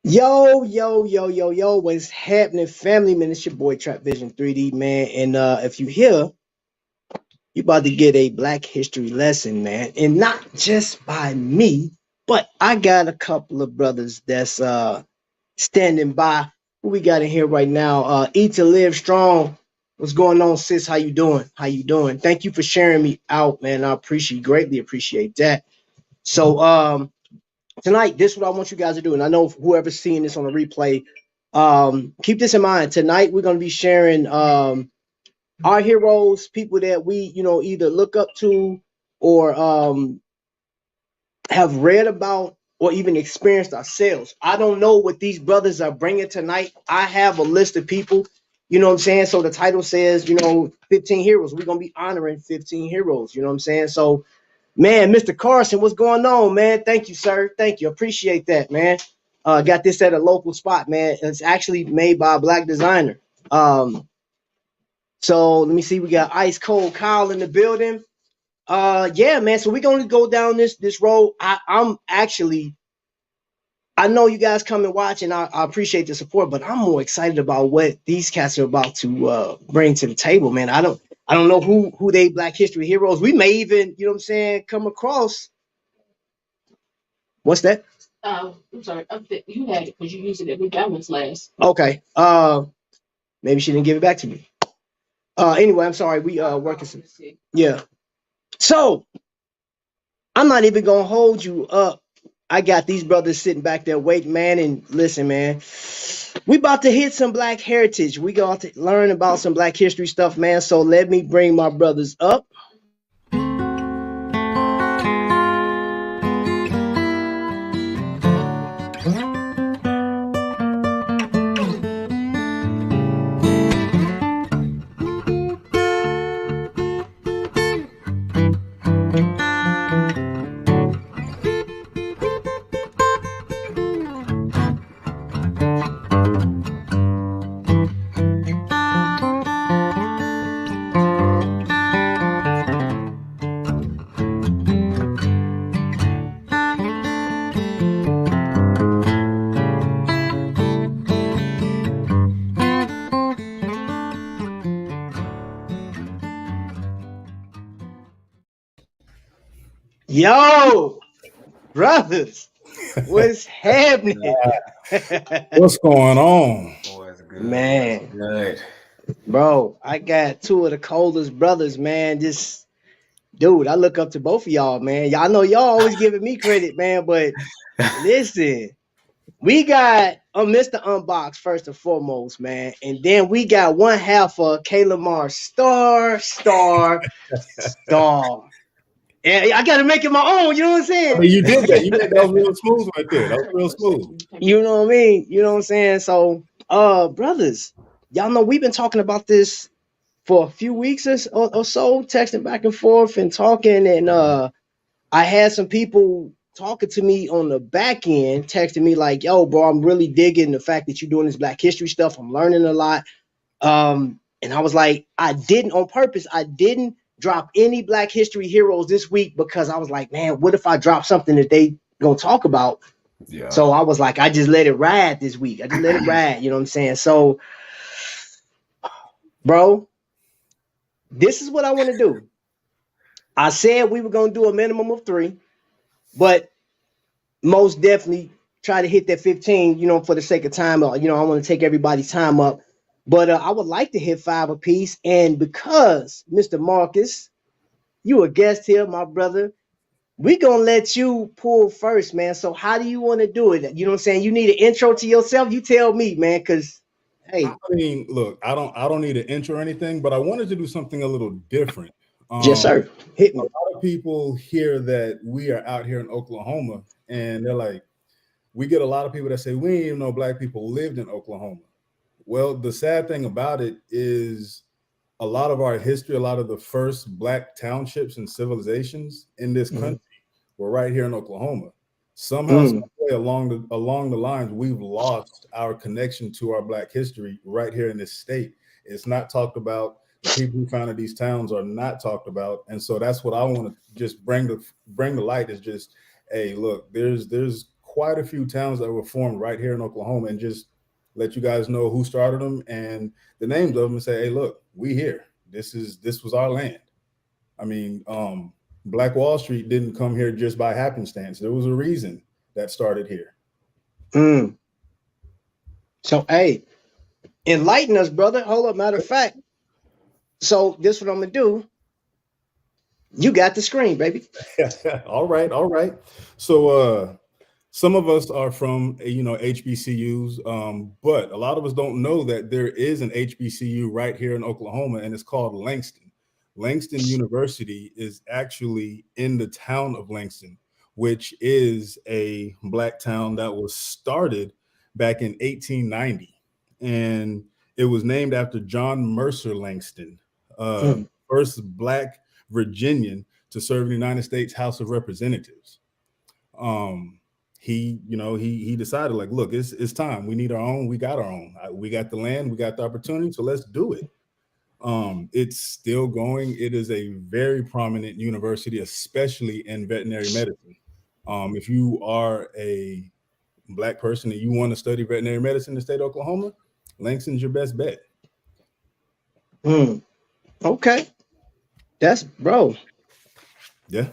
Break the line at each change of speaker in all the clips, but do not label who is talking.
Yo, yo, yo, yo, yo, what's happening, family? Man, it's your boy Trap Vision 3D, man. And if you here, you about to get a Black History lesson, man. And not just by me, but I got a couple of brothers that's standing by. Who we got in here right now? Eat to Live Strong. What's going on, sis? How you doing? How you doing? Thank you for sharing me out, man. I greatly appreciate that. So tonight, this is what I want you guys to do. And I know whoever's seeing this on the replay, keep this in mind. Tonight, we're going to be sharing our heroes, people that we, either look up to or have read about or even experienced ourselves. I don't know what these brothers are bringing tonight. I have a list of people, you know what I'm saying? So the title says, 15 heroes. We're going to be honoring 15 heroes, you know what I'm saying? So man, Mr. Carson, what's going on, man? Thank you, sir. Thank you. Appreciate that, man. Got this at a local spot, man. It's actually made by a black designer. So let me see. We got Ice Cold Kyle in the building. Yeah, man. So we're gonna go down this road. I'm actually, I know you guys come and watch, and I appreciate the support, but I'm more excited about what these cats are about to bring to the table, man. I don't know who they Black History heroes. We may even, you know what I'm saying, come across. What's that? I'm sorry. You had it because you used it at McDonald's last. Okay. Maybe she didn't give it back to me. Anyway, I'm sorry. We working some. Yeah. So I'm not even gonna hold you up. I got these brothers sitting back there waiting, man. And listen, man, we about to hit some Black heritage. We got to learn about some Black history stuff, man. So let me bring my brothers up. Yo, brothers, what's happening?
What's going on?
Boy, it's good.
Man,
It's good.
bro, I got two of the coldest brothers, man. Just, dude, I look up to both of y'all, man. Y'all know y'all always giving me credit, man. But listen, we got Mr. Unbox first and foremost, man. And then we got one half of K Lamar star. And I got to make it my own. You know what I'm saying?
I mean, you did that. You made that real smooth right there. That was real smooth.
You know what I mean? You know what I'm saying? So, brothers, y'all know we've been talking about this for a few weeks or so, texting back and forth and talking. And I had some people talking to me on the back end, texting me like, yo, bro, I'm really digging the fact that you're doing this Black history stuff. I'm learning a lot. And I was like, I didn't on purpose. I didn't drop any Black history heroes this week because I was like, man, what if I drop something that they gonna talk about?
Yeah.
So I was like, I just let it ride this week. I just let it ride. You know what I'm saying? So, bro, this is what I want to do. I said we were gonna do a minimum of 3, but most definitely try to hit that 15. You know, for the sake of time. I want to take everybody's time up. But I would like to hit 5 apiece. And because, Mr. Marcus, you a guest here, my brother, we going to let you pull first, man. So how do you want to do it? You know what I'm saying? You need an intro to yourself? You tell me, man, because, hey.
I mean, look, I don't need an intro or anything, but I wanted to do something a little different.
Yes, sir. Hit me.
A lot of people hear that we are out here in Oklahoma, and they're like, we get a lot of people that say, we didn't even know Black people lived in Oklahoma. Well, the sad thing about it is a lot of our history, a lot of the first Black townships and civilizations in this country were right here in Oklahoma. Somehow, some way along the lines, we've lost our connection to our Black history right here in this state. It's not talked about. The people who founded these towns are not talked about, and so that's what I want to just bring the light is just, hey, look, there's quite a few towns that were formed right here in Oklahoma, and just let you guys know who started them and the names of them, and say, hey, look, we here. This was our land. I mean, Black Wall Street didn't come here just by happenstance. There was a reason that started here.
So, hey, enlighten us, brother. Hold up. Matter of fact, so this what I'm gonna do. You got the screen, baby.
All right. So, some of us are from HBCUs, but a lot of us don't know that there is an HBCU right here in Oklahoma, and it's called Langston. Langston University is actually in the town of Langston, which is a Black town that was started back in 1890, and it was named after John Mercer Langston, first Black Virginian to serve in the United States House of Representatives. He decided, like, look, it's time. We need our own. We got our own. We got the land. We got the opportunity. So let's do it. It's still going. It is a very prominent university, especially in veterinary medicine. If you are a Black person and you want to study veterinary medicine in the state of Oklahoma, Langston's your best bet.
Okay. That's bro.
Yeah.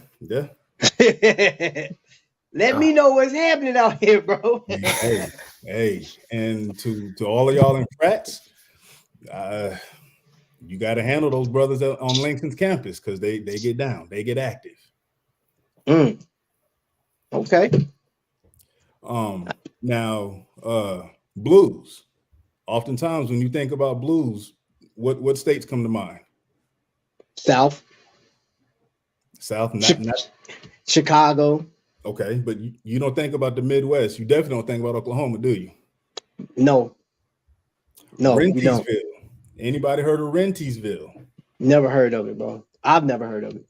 Let me know what's happening out here, bro.
Hey, and to all of y'all in frats, you got to handle those brothers on Langston's campus, because they get down, they get active.
Okay.
Now, blues. Oftentimes, when you think about blues, what states come to mind?
South,
not
Chicago.
Okay, but you don't think about the Midwest. You definitely don't think about Oklahoma, do you?
No, we don't.
Anybody heard of Rentisville?
Never heard of it, bro. I've never heard of it.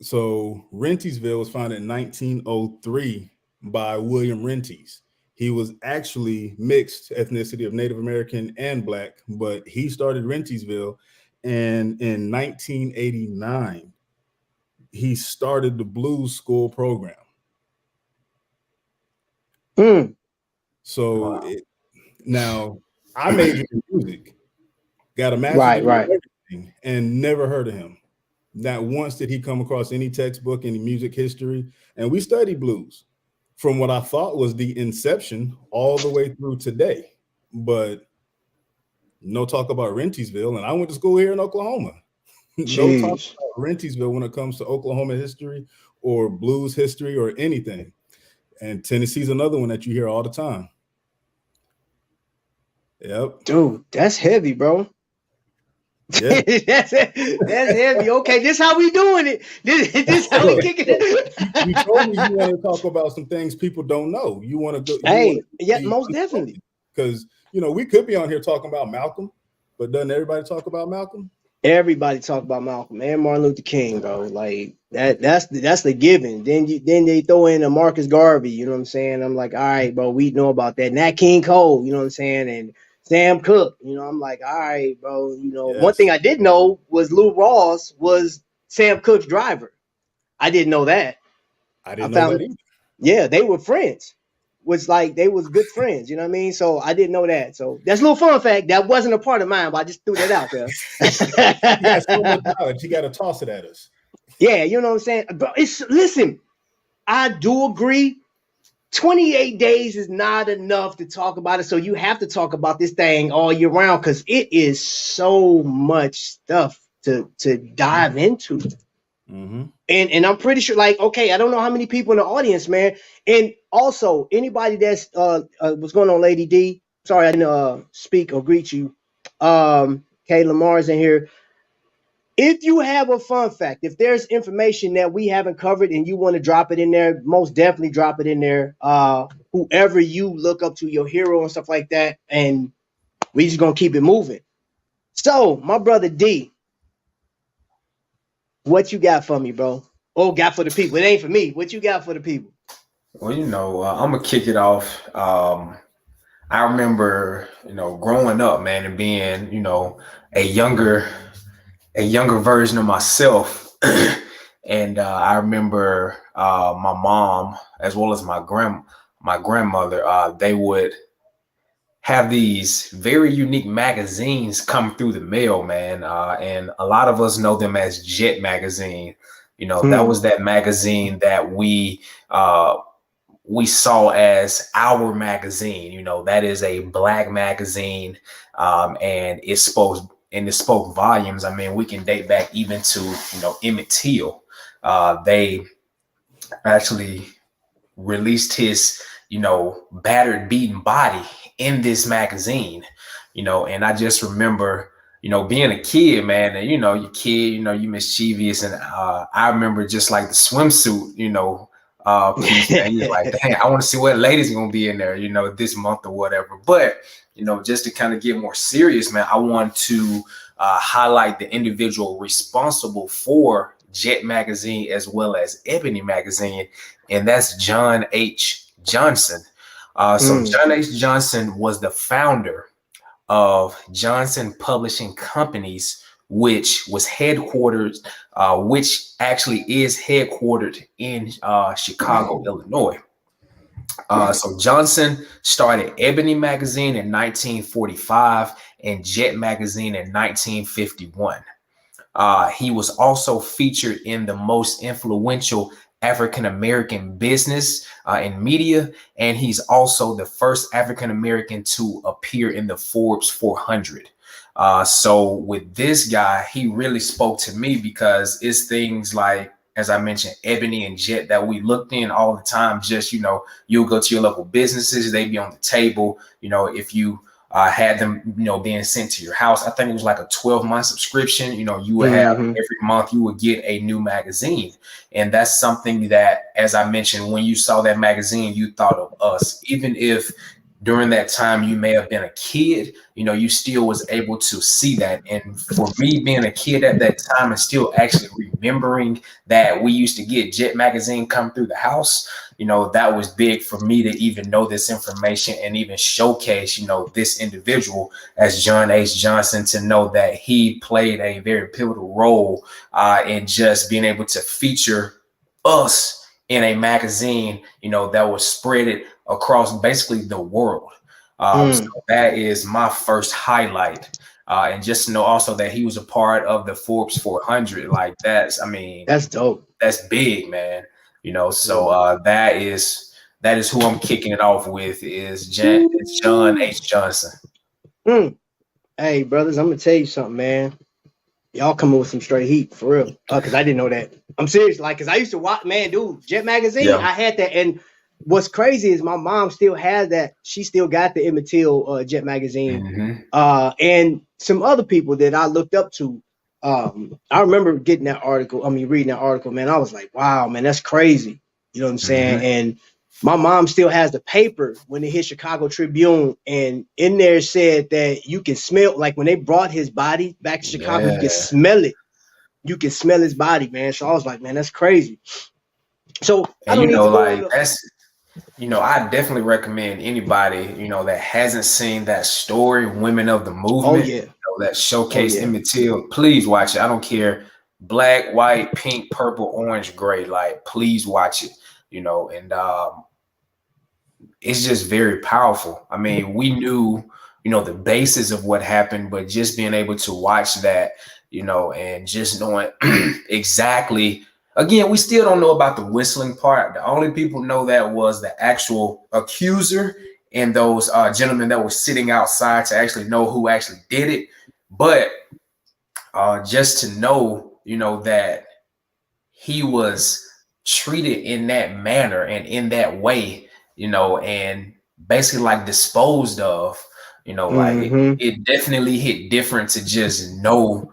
So Rentisville was founded in 1903 by William Renties. He was actually mixed ethnicity of Native American and Black, but he started Rentisville, and in 1989, he started the blues school program. So now I majored in music, got a master's degree in everything, and never heard of him. Not once did he come across any textbook, any music history. And we studied blues from what I thought was the inception all the way through today. But no talk about Rentisville. And I went to school here in Oklahoma. No talk about Rentisville when it comes to Oklahoma history or blues history or anything. And Tennessee's another one that you hear all the time. Yep.
Dude, that's heavy, bro.
Yeah.
that's heavy. Okay, this how we doing it. This how we kicking it.
You told me you want to talk about some things people don't know. You want to go.
Most definitely.
Because we could be on here talking about Malcolm, but doesn't everybody talk about Malcolm?
Everybody talk about Malcolm and Martin Luther King, bro. Like that's the given. Then they throw in a Marcus Garvey. You know what I'm saying? I'm like, all right, bro, we know about that. Nat King Cole. You know what I'm saying? And Sam Cooke. I'm like, all right, bro.
Yes.
One thing I did know was Lou Rawls was Sam Cooke's driver. I didn't know that.
I didn't know that either.
Yeah, they were friends. Was like they was good friends, you know what I mean? So I didn't know that. So that's a little fun fact. That wasn't a part of mine, but I just threw that out there.
You got so much knowledge, you got to toss it at us.
Yeah, you know what I'm saying? But listen, I do agree. 28 days is not enough to talk about it. So you have to talk about this thing all year round, because it is so much stuff to dive into. And I'm pretty sure, like, okay, I don't know how many people in the audience, man. And also, anybody that's what's going on, Lady D? Sorry, I didn't speak or greet you. Kay Lamar's in here. If you have a fun fact, if there's information that we haven't covered and you want to drop it in there, most definitely drop it in there. Whoever you look up to, your hero and stuff like that, and we just gonna keep it moving. So, my brother D, what you got for me, bro? Oh, got for the people. It ain't for me. What you got for the people?
Well, I'm gonna kick it off. I remember, growing up, man, and being, a younger version of myself. And I remember my mom, as well as my my grandmother, they would have these very unique magazines come through the mail, man. And a lot of us know them as Jet magazine. You know, that was that magazine that we saw as our magazine. You know, that is a black magazine, and it spoke volumes. I mean, we can date back even to, you know, Emmett Till. They actually released his, you know, battered, beaten body in this magazine, you know. And I just remember, you know, being a kid, man, and, you know, you kid, you know, you mischievous. And I remember just like the swimsuit, you know, piece, man. You're like, dang, I want to see what ladies are going to be in there, you know, this month or whatever. But, you know, just to kind of get more serious, man, I want to highlight the individual responsible for Jet magazine as well as Ebony magazine, and that's John H. Johnson. So John H. Johnson was the founder of Johnson Publishing Companies, which was headquartered, which actually is headquartered in Chicago, Illinois. So Johnson started Ebony magazine in 1945 and Jet magazine in 1951. He was also featured in the most influential African-American business and media, and he's also the first African-American to appear in the Forbes 400. So with this guy, he really spoke to me because it's things like, as I mentioned, Ebony and Jet that we looked in all the time. Just, you know, you'll go to your local businesses, they'd be on the table. You know, if you had them, you know, being sent to your house. I think it was like a 12-month subscription. You know, you would have every month you would get a new magazine. And that's something that, as I mentioned, when you saw that magazine, you thought of us. Even if during that time you may have been a kid, you know, you still was able to see that. And for me being a kid at that time and still actually remembering that we used to get Jet magazine come through the house, you know, that was big for me to even know this information and even showcase, you know, this individual as John H. Johnson, to know that he played a very pivotal role in just being able to feature us in a magazine, you know, that was spread across basically the world. So that is my first highlight. And just to know also that he was a part of the Forbes 400. Like that's, I mean,
that's dope.
That's big, man. You know, so that is who I'm kicking it off with is John H. Johnson.
Hey, brothers, I'm gonna tell you something, man. Y'all coming with some straight heat for real. Because I didn't know that. I'm serious. Like, because I used to watch, man, dude, Jet magazine. Yeah. I had that, and what's crazy is my mom still has that. She still got the Emmett Till Jet magazine, and some other people that I looked up to. I remember getting that article. I mean, reading that article, man. I was like, wow, man, that's crazy. You know what I'm saying? And my mom still has the paper when it hit Chicago Tribune, and in there said that you can smell, like when they brought his body back to Chicago, you can smell it. You can smell his body, man. So I was like, man, that's crazy. So I don't need to go
that's, you know, I definitely recommend anybody, you know, that hasn't seen that story, Women of the Movement, you know, that showcase Emmett Till, please watch it. I don't care, black, white, pink, purple, orange, gray, like, please watch it, you know. And it's just very powerful. I mean, we knew, you know, the basis of what happened, but just being able to watch that, you know, and just knowing exactly. Again, we still don't know about the whistling part. The only people know that was the actual accuser and those gentlemen that were sitting outside to actually know who actually did it. But just to know, you know, that he was treated in that manner and in that way, you know, and basically like disposed of, you know, like it definitely hit different to just know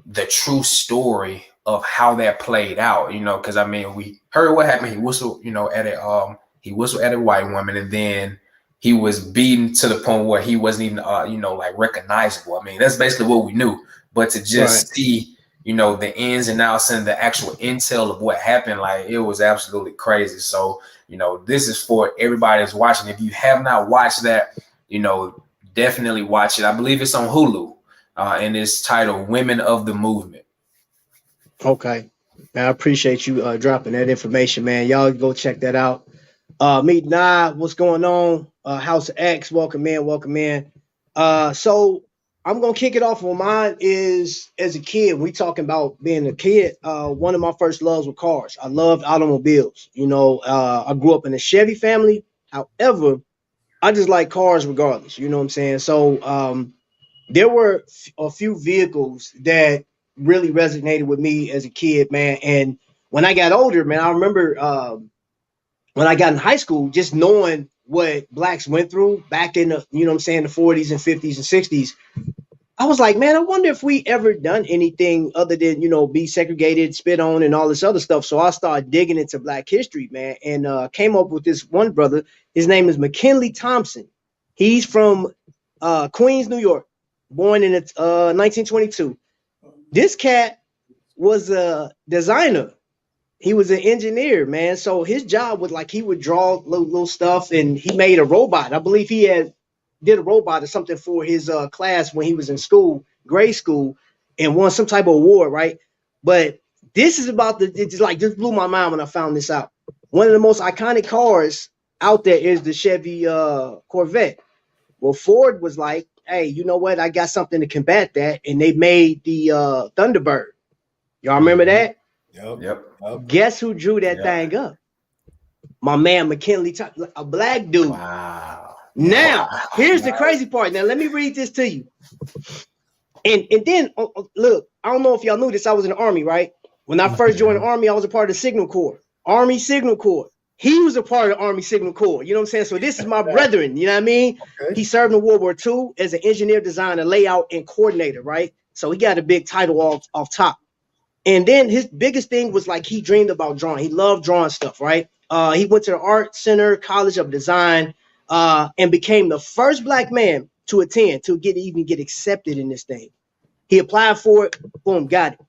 the true story of how that played out, you know, because I mean, we heard what happened. He whistled, you know, at a white woman, and then he was beaten to the point where he wasn't even, you know, like recognizable. I mean, that's basically what we knew. But to just see, you know, the ins and outs and the actual intel of what happened, like, it was absolutely crazy. So, you know, this is for everybody that's watching. If you have not watched that, you know, definitely watch it. I believe it's on Hulu, and it's titled Women of the Movement.
Okay. Man, I appreciate you dropping that information, man. Y'all go check that out. Meet Nah, what's going on? House of X, welcome in, welcome in. So I'm gonna kick it off. On mine is as a kid. We talking about being a kid. One of my first loves were cars. I loved automobiles. You know, I grew up in a Chevy family. However, I just like cars regardless. You know what I'm saying? So there were a few vehicles that really resonated with me as a kid, man. And when I got older, man, I remember when I got in high school, just knowing what blacks went through back in the, you know what I'm saying, the 40s and 50s and 60s, I was like, man, I wonder if we ever done anything other than, you know, be segregated, spit on, and all this other stuff. So I started digging into Black history, man, and came up with this one brother. His name is McKinley Thompson. He's from Queens, New York, born in 1922. This cat was a designer. He was an engineer, man. So his job was like he would draw little stuff, and he made a robot. I believe he did a robot or something for his class when he was in school, grade school, and won some type of award, right? But this is about just blew my mind when I found this out. One of the most iconic cars out there is the Chevy Corvette. Well, Ford was like, hey, you know what? I got something to combat that, and they made the Thunderbird. Y'all remember that?
Yep.
Guess who drew that thing up? My man McKinley, a black dude.
Wow.
Now, here's the crazy part. Now, let me read this to you. And then, look, I don't know if y'all knew this. I was in the Army, right? When I first joined the Army, I was a part of the Signal Corps. Army Signal Corps. He was a part of the Army Signal Corps. You know what I'm saying? So this is my brethren. You know what I mean? Okay. He served in World War II as an engineer, designer, layout, and coordinator, right? So he got a big title off top. And then his biggest thing was like he dreamed about drawing. He loved drawing stuff, right? He went to the Art Center College of Design and became the first black man to attend to even get accepted in this thing. He applied for it, boom, got it.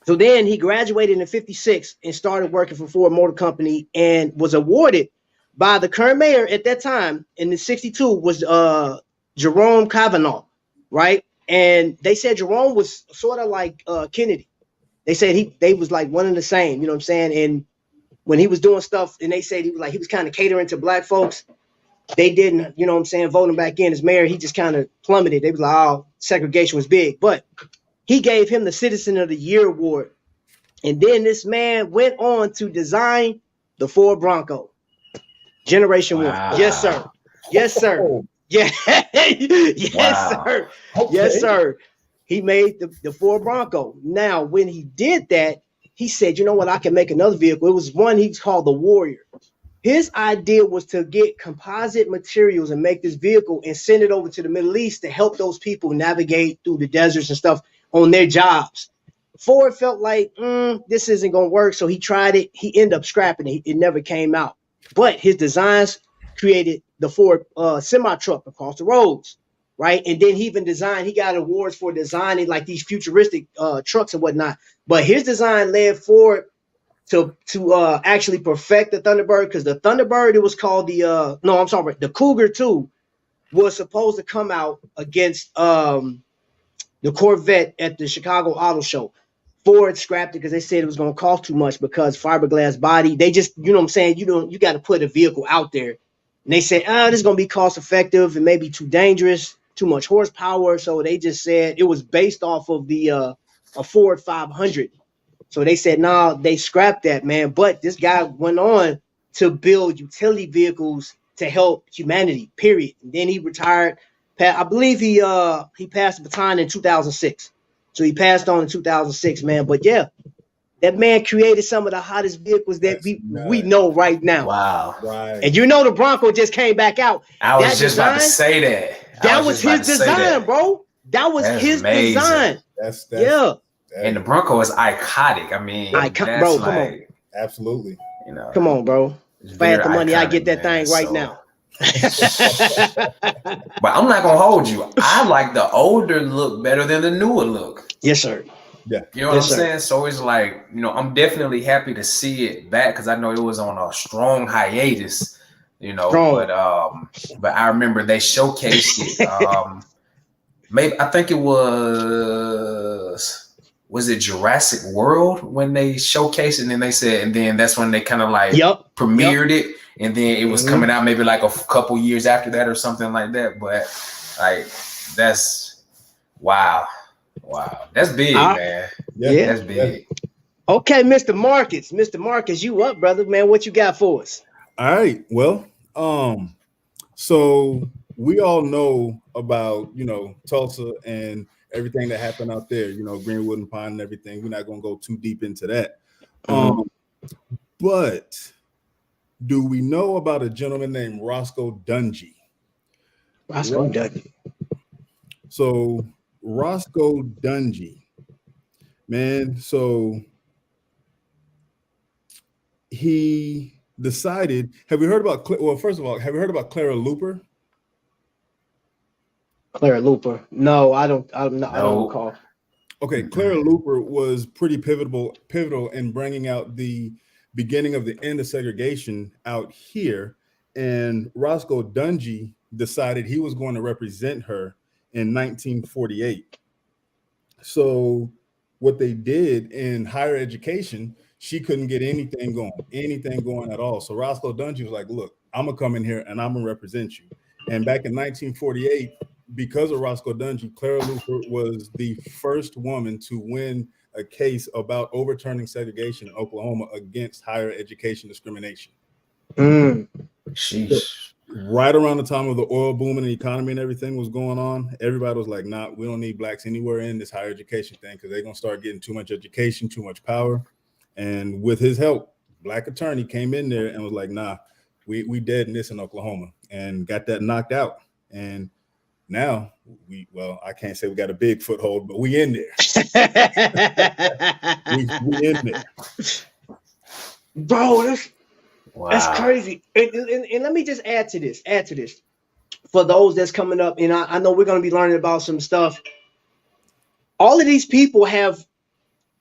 So then he graduated in '56 and started working for Ford Motor Company and was awarded by the current mayor at that time in the '62 was Jerome Kavanaugh, right? And they said Jerome was sort of like Kennedy. They said they was like one and the same, you know what I'm saying? And when he was doing stuff, and they said he was kind of catering to black folks, they didn't, you know what I'm saying, vote him back in as mayor. He just kind of plummeted. They was like, oh, segregation was big. But he gave him the Citizen of the Year award. And then this man went on to design the Ford Bronco. Generation One. Yes, sir. Yes, sir. Yeah. Yes, sir. Okay. Yes, sir. He made the Ford Bronco. Now, when he did that, he said, you know what, I can make another vehicle. It was one he's called the Warrior. His idea was to get composite materials and make this vehicle and send it over to the Middle East to help those people navigate through the deserts and stuff on their jobs. Ford felt like, this isn't going to work. So he tried it. He ended up scrapping it. It never came out. But his designs created the Ford semi-truck across the roads. Right. And then he got awards for designing like these futuristic trucks and whatnot. But his design led Ford to actually perfect the Thunderbird, because the Thunderbird, it was called the Cougar 2 was supposed to come out against the Corvette at the Chicago Auto Show. Ford scrapped it because they said it was going to cost too much because fiberglass body. They just, you know what I'm saying? You got to put a vehicle out there. And they said, this is going to be cost effective and maybe too dangerous, too much horsepower. So they just said it was based off of the a Ford 500. So they said, they scrapped that, man. But this guy went on to build utility vehicles to help humanity, period. And then he retired. I believe he passed the baton in 2006. So he passed on in 2006, man. But yeah, that man created some of the hottest vehicles that we know right now.
Wow.
Right.
And you know the Bronco just came back out.
I was just about to say that.
That was his design, bro. That was his design.
That's
and the Bronco is iconic. I mean,
bro, come on.
Absolutely.
You know,
come on, bro. If I had the money, I get that thing right now.
But I'm not gonna hold you. I like the older look better than the newer look.
Yes, sir.
Yeah.
You know what I'm saying? So it's like, I'm definitely happy to see it back because I know it was on a strong hiatus, but I remember they showcased it. Maybe I think it was it Jurassic World when they showcased it, and then they said, and then that's when they kind of like premiered it. and then it was coming out maybe like a couple years after that or something like that. But like that's wow, that's big, man.
Yeah,
that's big.
Okay, Mr. Marcus, you up, brother? Man, what you got for us?
All right. Well, so we all know about, Tulsa and everything that happened out there, Greenwood and Pine and everything. We're not going to go too deep into that. But do we know about a gentleman named Roscoe Dunjee?
Roscoe Dunjee.
So Roscoe Dunjee, man, so he decided, have you heard about, well, first of all, have you heard about Clara Looper?
Clara Looper. No, I don't recall.
Okay, Clara Looper was pretty pivotal in bringing out the beginning of the end of segregation out here. And Roscoe Dunjee decided he was going to represent her in 1948. So what they did in higher education, she couldn't get anything going at all. So Roscoe Dunjee was like, look, I'm gonna come in here and I'm gonna represent you. And back in 1948, because of Roscoe Dunjee, Clara Looper was the first woman to win a case about overturning segregation in Oklahoma against higher education discrimination.
Sheesh.
Right around the time of the oil boom and the economy and everything was going on, everybody was like, nah, we don't need blacks anywhere in this higher education thing because they're going to start getting too much education, too much power. And with his help, black attorney came in there and was like, nah, we dead in this in Oklahoma, and got that knocked out. And now I can't say we got a big foothold, but we in there. we in there.
Bro, that's crazy. And let me just add to this. For those that's coming up, and I know we're going to be learning about some stuff. All of these people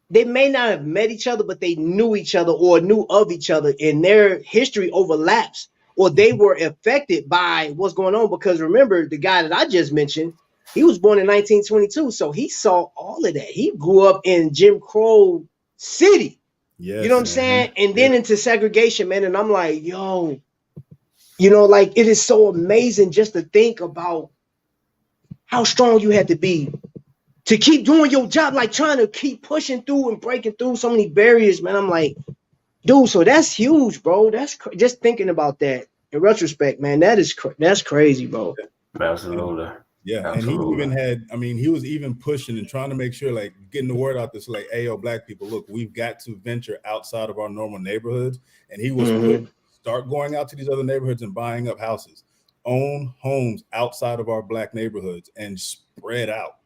they may not have met each other, but they knew each other or knew of each other, and their history overlaps, or they were affected by what's going on. Because remember, the guy that I just mentioned, he was born in 1922, so he saw all of that. He grew up in Jim Crow City. Yes, you know what I'm saying? And then into segregation, man. And I'm like, yo, like it is so amazing just to think about how strong you had to be to keep doing your job, like trying to keep pushing through and breaking through so many barriers, man. I'm like, dude, so that's huge, bro. That's just thinking about that in retrospect, man. That's crazy, bro.
Absolutely.
Yeah,
absolutely.
And he was even pushing and trying to make sure, like, getting the word out there, like, hey, yo, black people, look, we've got to venture outside of our normal neighborhoods. And he was start going out to these other neighborhoods and buying up houses, own homes outside of our black neighborhoods, and spread out.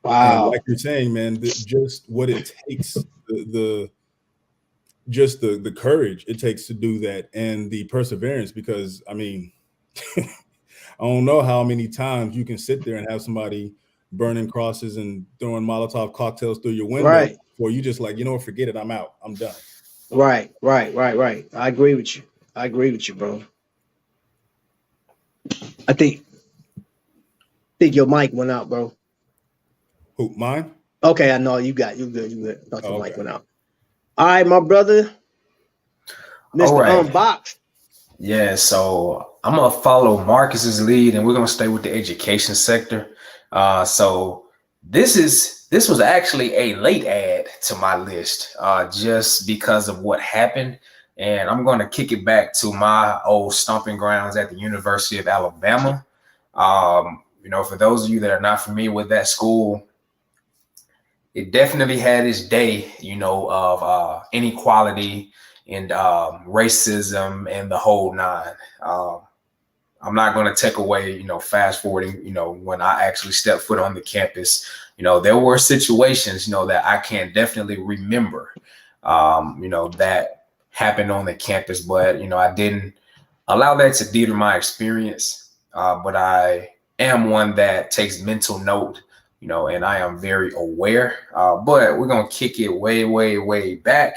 Wow. And like you're saying, man, just what it takes, the courage it takes to do that, and the perseverance, because I mean, I don't know how many times you can sit there and have somebody burning crosses and throwing Molotov cocktails through your window before you just like, forget it, I'm out, I'm done.
Right. I agree with you, bro. I think your mic went out, bro.
Who, mine?
Okay, I know you good. Thought your mic went out. All right, my brother, Mr. Box.
Yeah, so I'm gonna follow Marcus's lead, and we're gonna stay with the education sector. So this was actually a late add to my list, just because of what happened, and I'm gonna kick it back to my old stomping grounds at the University of Alabama. For those of you that are not familiar with that school, it definitely had its day, of inequality and racism and the whole nine. I'm not going to take away, fast forwarding, when I actually stepped foot on the campus, there were situations, that I can definitely remember, that happened on the campus, but, I didn't allow that to deter my experience. But I am one that takes mental note, and I am very aware, but we're going to kick it way, way, way back.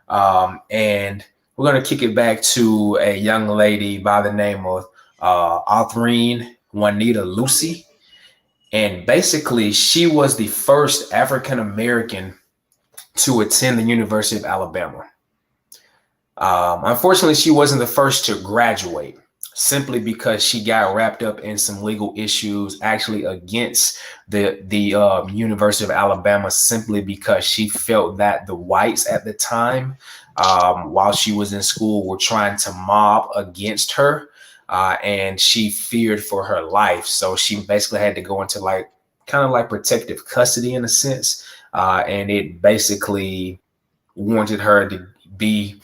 And we're going to kick it back to a young lady by the name of Autherine Juanita Lucy. And basically, she was the first African-American to attend the University of Alabama. Unfortunately, she wasn't the first to graduate, simply because she got wrapped up in some legal issues, actually against the University of Alabama, simply because she felt that the whites at the time, while she was in school, were trying to mob against her, and she feared for her life. So she basically had to go into like kind of like protective custody in a sense, and it basically wanted her to be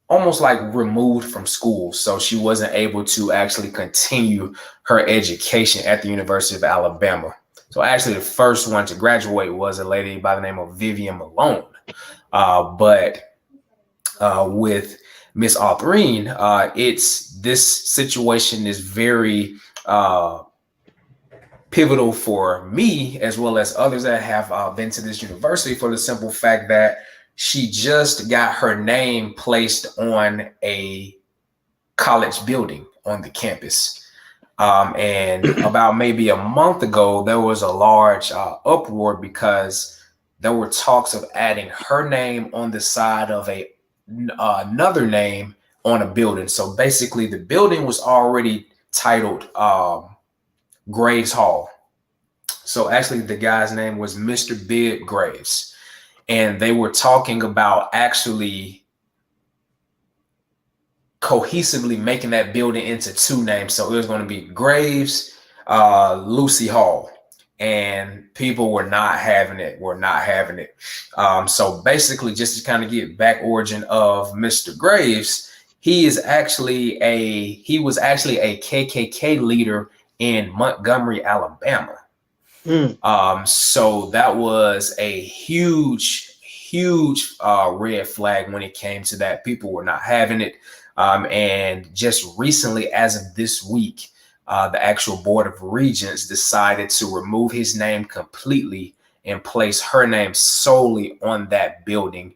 almost like removed from school. So she wasn't able to actually continue her education at the University of Alabama. So actually the first one to graduate was a lady by the name of Vivian Malone. But with Miss Autherine, it's this situation is very pivotal for me as well as others that have been to this university, for the simple fact that she just got her name placed on a college building on the campus. And about maybe a month ago, there was a large uproar because there were talks of adding her name on the side of another name on a building. So basically the building was already titled Graves Hall. So actually the guy's name was Mr. Bid Graves. And they were talking about actually cohesively making that building into two names. So it was going to be Graves, Lucy Hall. And people were not having it, so basically, just to kind of get back origin of Mr. Graves, he was actually a KKK leader in Montgomery, Alabama. So that was a huge red flag when it came to that. People were not having it. And just recently, as of this week, the actual Board of Regents decided to remove his name completely and place her name solely on that building,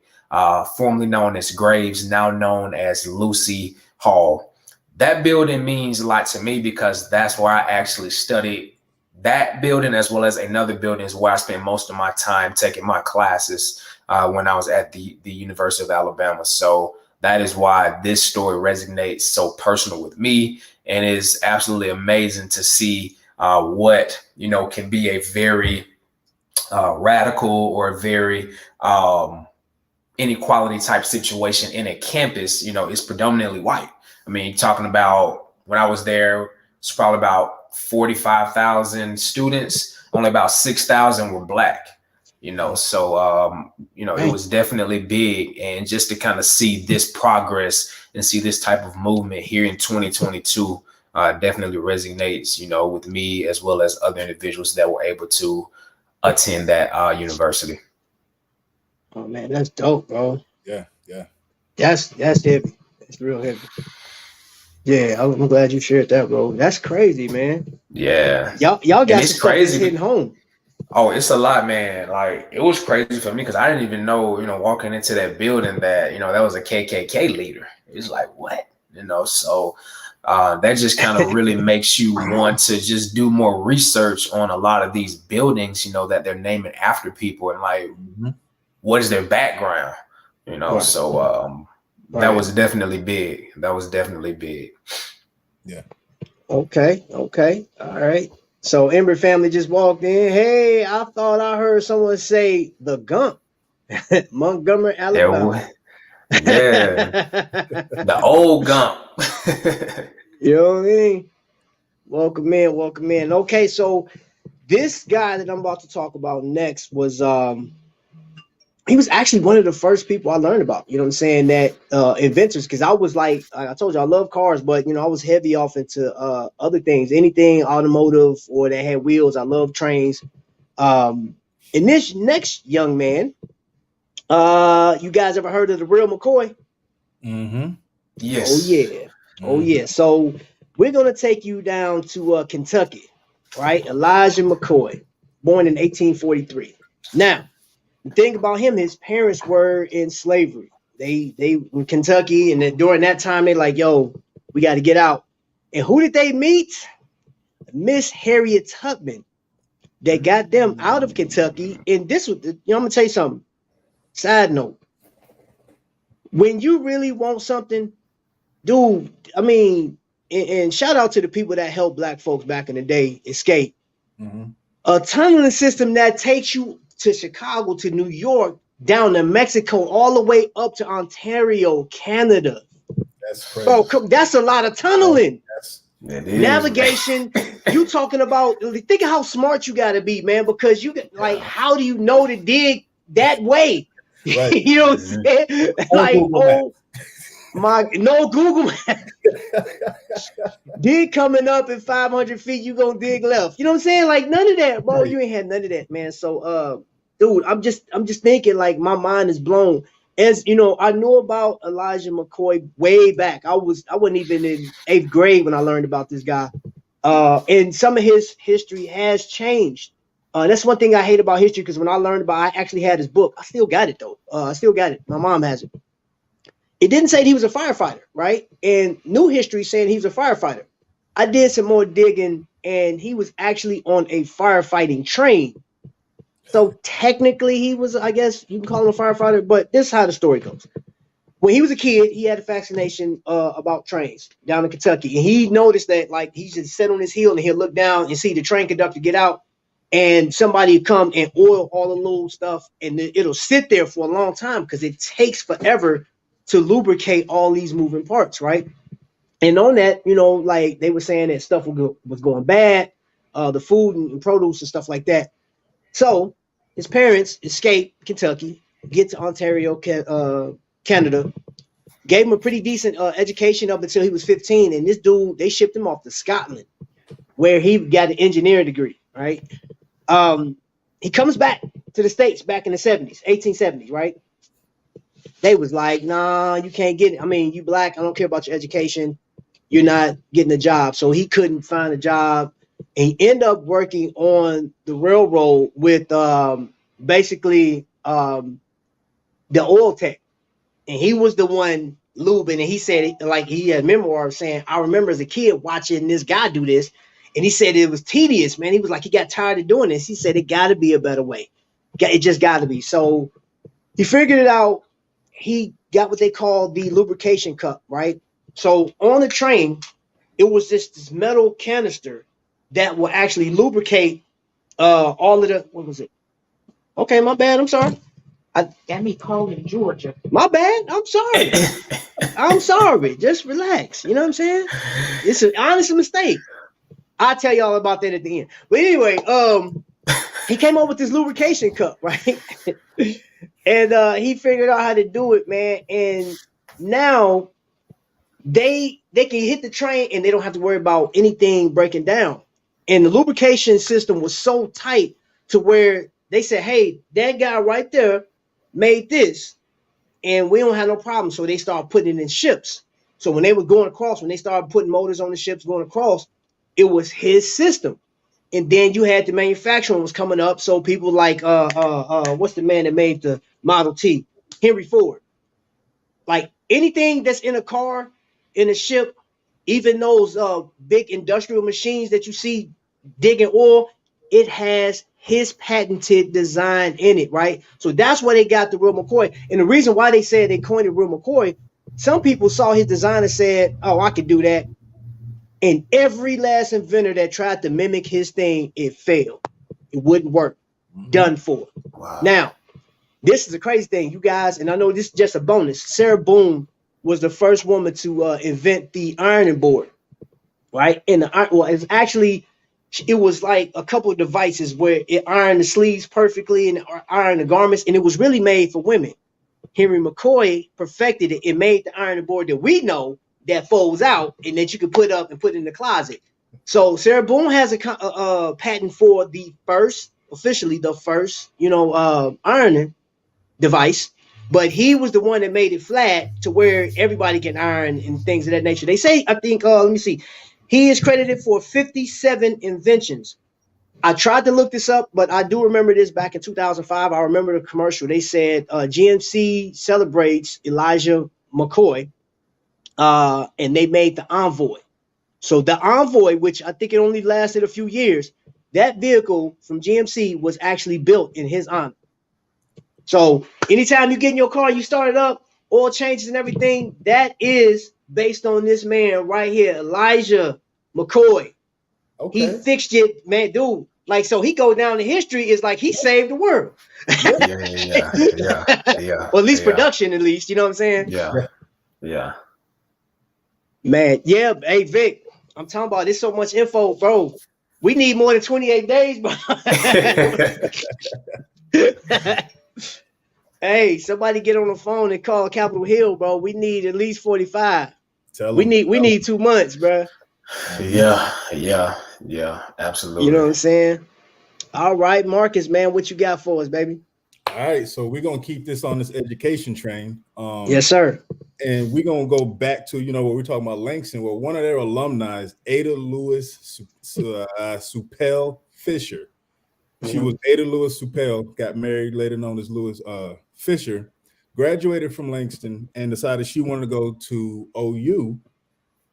formerly known as Graves, now known as Lucy Hall. That building means a lot to me because that's where I actually studied. That building, as well as another building, is where I spent most of my time taking my classes when I was at the University of Alabama. So that is why this story resonates so personal with me, and is absolutely amazing to see what can be a very radical or very inequality type situation in a campus. It's predominantly white. I mean, talking about when I was there, it's probably about 45,000 students, only about 6,000 were black, so it was definitely big. And just to kind of see this progress and see this type of movement here in 2022 definitely resonates, with me as well as other individuals that were able to attend that university.
Oh man, that's dope, bro.
Yeah.
That's heavy. That's real heavy. Yeah, I'm glad you shared that, bro. That's crazy, man.
Yeah.
Y'all got some stuff that's hitting home.
Oh, it's a lot, man. Like, it was crazy for me because I didn't even know, walking into that building that, that was a KKK leader. It's like, what? So that just kind of really makes you want to just do more research on a lot of these buildings, that they're naming after people, and like, what is their background? Right. So that was definitely big.
Yeah.
Okay. All right. So Ember family just walked in. Hey, I thought I heard someone say the Gump, Montgomery, Alabama.
Yeah. The old Gump.
You know what I mean? Welcome in. Okay, so this guy that I'm about to talk about next was he was actually one of the first people I learned about, you know what I'm saying, that inventors, because I was like I told you, I love cars, but I was heavy off into other things, anything automotive or that had wheels. I love trains. And this next young man, you guys ever heard of the real McCoy?
Yes.
Oh yeah. So we're gonna take you down to Kentucky, right? Elijah McCoy, born in 1843. Now, the thing about him, his parents were in slavery. They in Kentucky, and then during that time, they like, yo, we got to get out. And who did they meet? Miss Harriet Tubman. They got them out of Kentucky. And this was, I'm gonna tell you something. Side note. when you really want something, dude, I mean, and shout out to the people that helped black folks back in the day escape.
Mm-hmm.
A tunneling system that takes you to Chicago, to New York, down to Mexico, all the way up to Ontario, Canada.
That's crazy.
Bro, that's a lot of tunneling.
It is,
navigation. You talking about, think of how smart you got to be, man, because you get like, how do you know to dig that way?
Right.
You know what I'm saying? Like, oh my, no Google Maps. Dig coming up at 500 feet, you gonna dig left. You know what I'm saying? Like, none of that, bro.
Right.
You ain't had none of that, man. So, dude, I'm just thinking, like, my mind is blown. As you know, I knew about Elijah McCoy way back. I wasn't even in 8th grade when I learned about this guy. And some of his history has changed. That's one thing I hate about history, because when I learned about, I actually had his book. I still got it though. I still got it. My mom has it. It didn't say he was a firefighter, right? And new history saying he was a firefighter. I did some more digging, and he was actually on a firefighting train. So technically he was, I guess you can call him a firefighter, but this is how the story goes. When he was a kid, he had a fascination about trains down in Kentucky. And he noticed that, like, he just sit on his heel and he'll look down and see the train conductor get out, and somebody would come and oil all the little stuff, and it'll sit there for a long time because it takes forever to lubricate all these moving parts, right? And on that, you know, like, they were saying that stuff was going bad, the food and produce and stuff like that. So his parents escape Kentucky, get to Ontario, Canada, gave him a pretty decent education up until he was 15. And this dude, they shipped him off to Scotland, where he got an engineering degree, right? He comes back to the States back in the 70s, 1870s, right? They was like, nah, you can't get it. I mean, you black, I don't care about your education. You're not getting a job. So he couldn't find a job. And he ended up working on the railroad with basically the oil tech. And he was the one lubing. And he said, like, he had memoirs saying, I remember as a kid watching this guy do this. And he said it was tedious, man. He was like, he got tired of doing this. He said, it got to be a better way. It just got to be. So he figured it out. He got what they call the lubrication cup, right? So on the train, it was just this metal canister that will actually lubricate all of the, what was it? Okay, my bad. I'm sorry.
Got me cold in Georgia.
My bad. I'm sorry. I'm sorry. Just relax. You know what I'm saying? It's an honest mistake. I'll tell y'all about that at the end. But anyway, he came up with this lubrication cup, right? And he figured out how to do it, man. And now they can hit the train and they don't have to worry about anything breaking down. And the lubrication system was so tight to where they said, hey, that guy right there made this and we don't have no problem. So they started putting it in ships. So when they were going across, when they started putting motors on the ships going across, it was his system. And then you had the manufacturing was coming up. So people like what's the man that made the Model T? Henry Ford. Like anything that's in a car, in a ship, even those big industrial machines that you see digging oil, it has his patented design in it, right? So that's why they got the real McCoy. And the reason why they said they coined it real McCoy, some people saw his design and said, oh, I could do that. And every last inventor that tried to mimic his thing, it failed. It wouldn't work. Done for.
Wow.
Now, this is a crazy thing, you guys, and I know this is just a bonus. Sarah Boone was the first woman to invent the ironing board, right? And it's actually, it was like a couple of devices where it ironed the sleeves perfectly and ironed the garments, and it was really made for women. Henry McCoy perfected it. It made the ironing board that we know that folds out and that you can put up and put in the closet. So Sarah Boone has a patent for the first, officially the first, ironing device, but he was the one that made it flat to where everybody can iron and things of that nature. They say, I think, let me see, he is credited for 57 inventions. I tried to look this up, but I do remember this back in 2005. I remember the commercial. They said GMC celebrates Elijah McCoy, and they made the Envoy. So the Envoy, which I think it only lasted a few years, that vehicle from GMC was actually built in his honor. So anytime you get in your car, you start it up, oil changes and everything, that is based on this man right here, Elijah McCoy.
Okay.
He fixed it, man, dude. Like, so he go down in history is like he saved the world.
Yeah.
Or at least production, at least. You know what I'm saying?
Yeah.
Man, yeah. Hey, Vic, I'm talking about there's so much info, bro. We need more than 28 days, bro. Hey, somebody get on the phone and call Capitol Hill, bro. We need at least 45. We need 2 months, bro.
Yeah, absolutely.
You know what I'm saying? All right, Marcus, man, what you got for us, baby?
All right, so we're gonna keep this on this education train.
Yes, sir.
And we're gonna go back to what we're talking about Langston. Well, one of their alumni, Ada Lewis Suppel Fisher. She was Ada Lewis Suppel, got married, later known as Lewis Fisher, graduated from Langston and decided she wanted to go to OU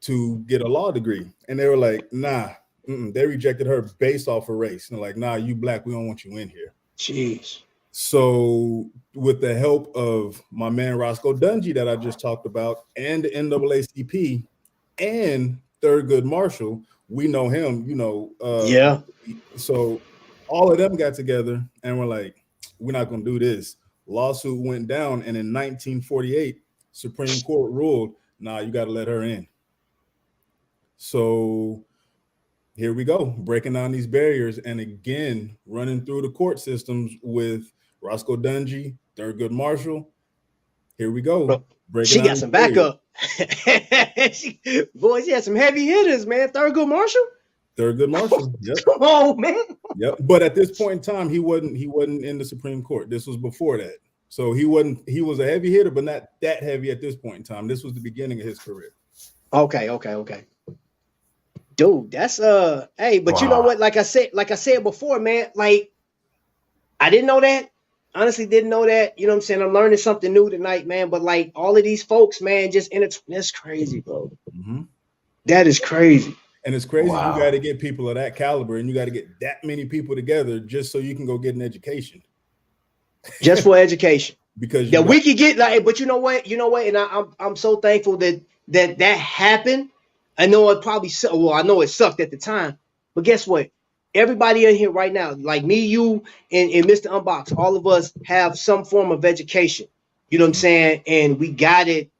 to get a law degree. And they were like, nah, they rejected her based off of race. And they're like, nah, you black, we don't want you in here.
Jeez.
So with the help of my man Roscoe Dungy that I just talked about and the NAACP and Thurgood Marshall, we know him,
yeah.
So all of them got together and were like, we're not going to do this. Lawsuit went down, and in 1948, Supreme Court ruled, nah, you got to let her in. So here we go, breaking down these barriers and again, running through the court systems with Roscoe Dungy, Thurgood Marshall. Here we go.
She got some backup. Boys, she had some heavy hitters, man. Thurgood Marshall. Yep. Come on, man.
Yep. But at this point in time, he wasn't in the Supreme Court. This was before that. So he was a heavy hitter, but not that heavy at this point in time. This was the beginning of his career.
Okay. Dude, that's hey, but wow. You know what? Like I said before, man, like I didn't know that. Honestly, didn't know that. You know what I'm saying? I'm learning something new tonight, man. But like all of these folks, man, just that's crazy, bro. Mm-hmm. That is crazy.
And it's crazy. Wow. You got to get people of that caliber, and you got to get that many people together just so you can go get an education.
Just for education,
because
we could get like. But you know what? And I'm so thankful that happened. I know it probably I know it sucked at the time, but guess what? Everybody in here right now, like me, you, and Mr. Unbox, all of us have some form of education. You know what I'm saying? And we got it.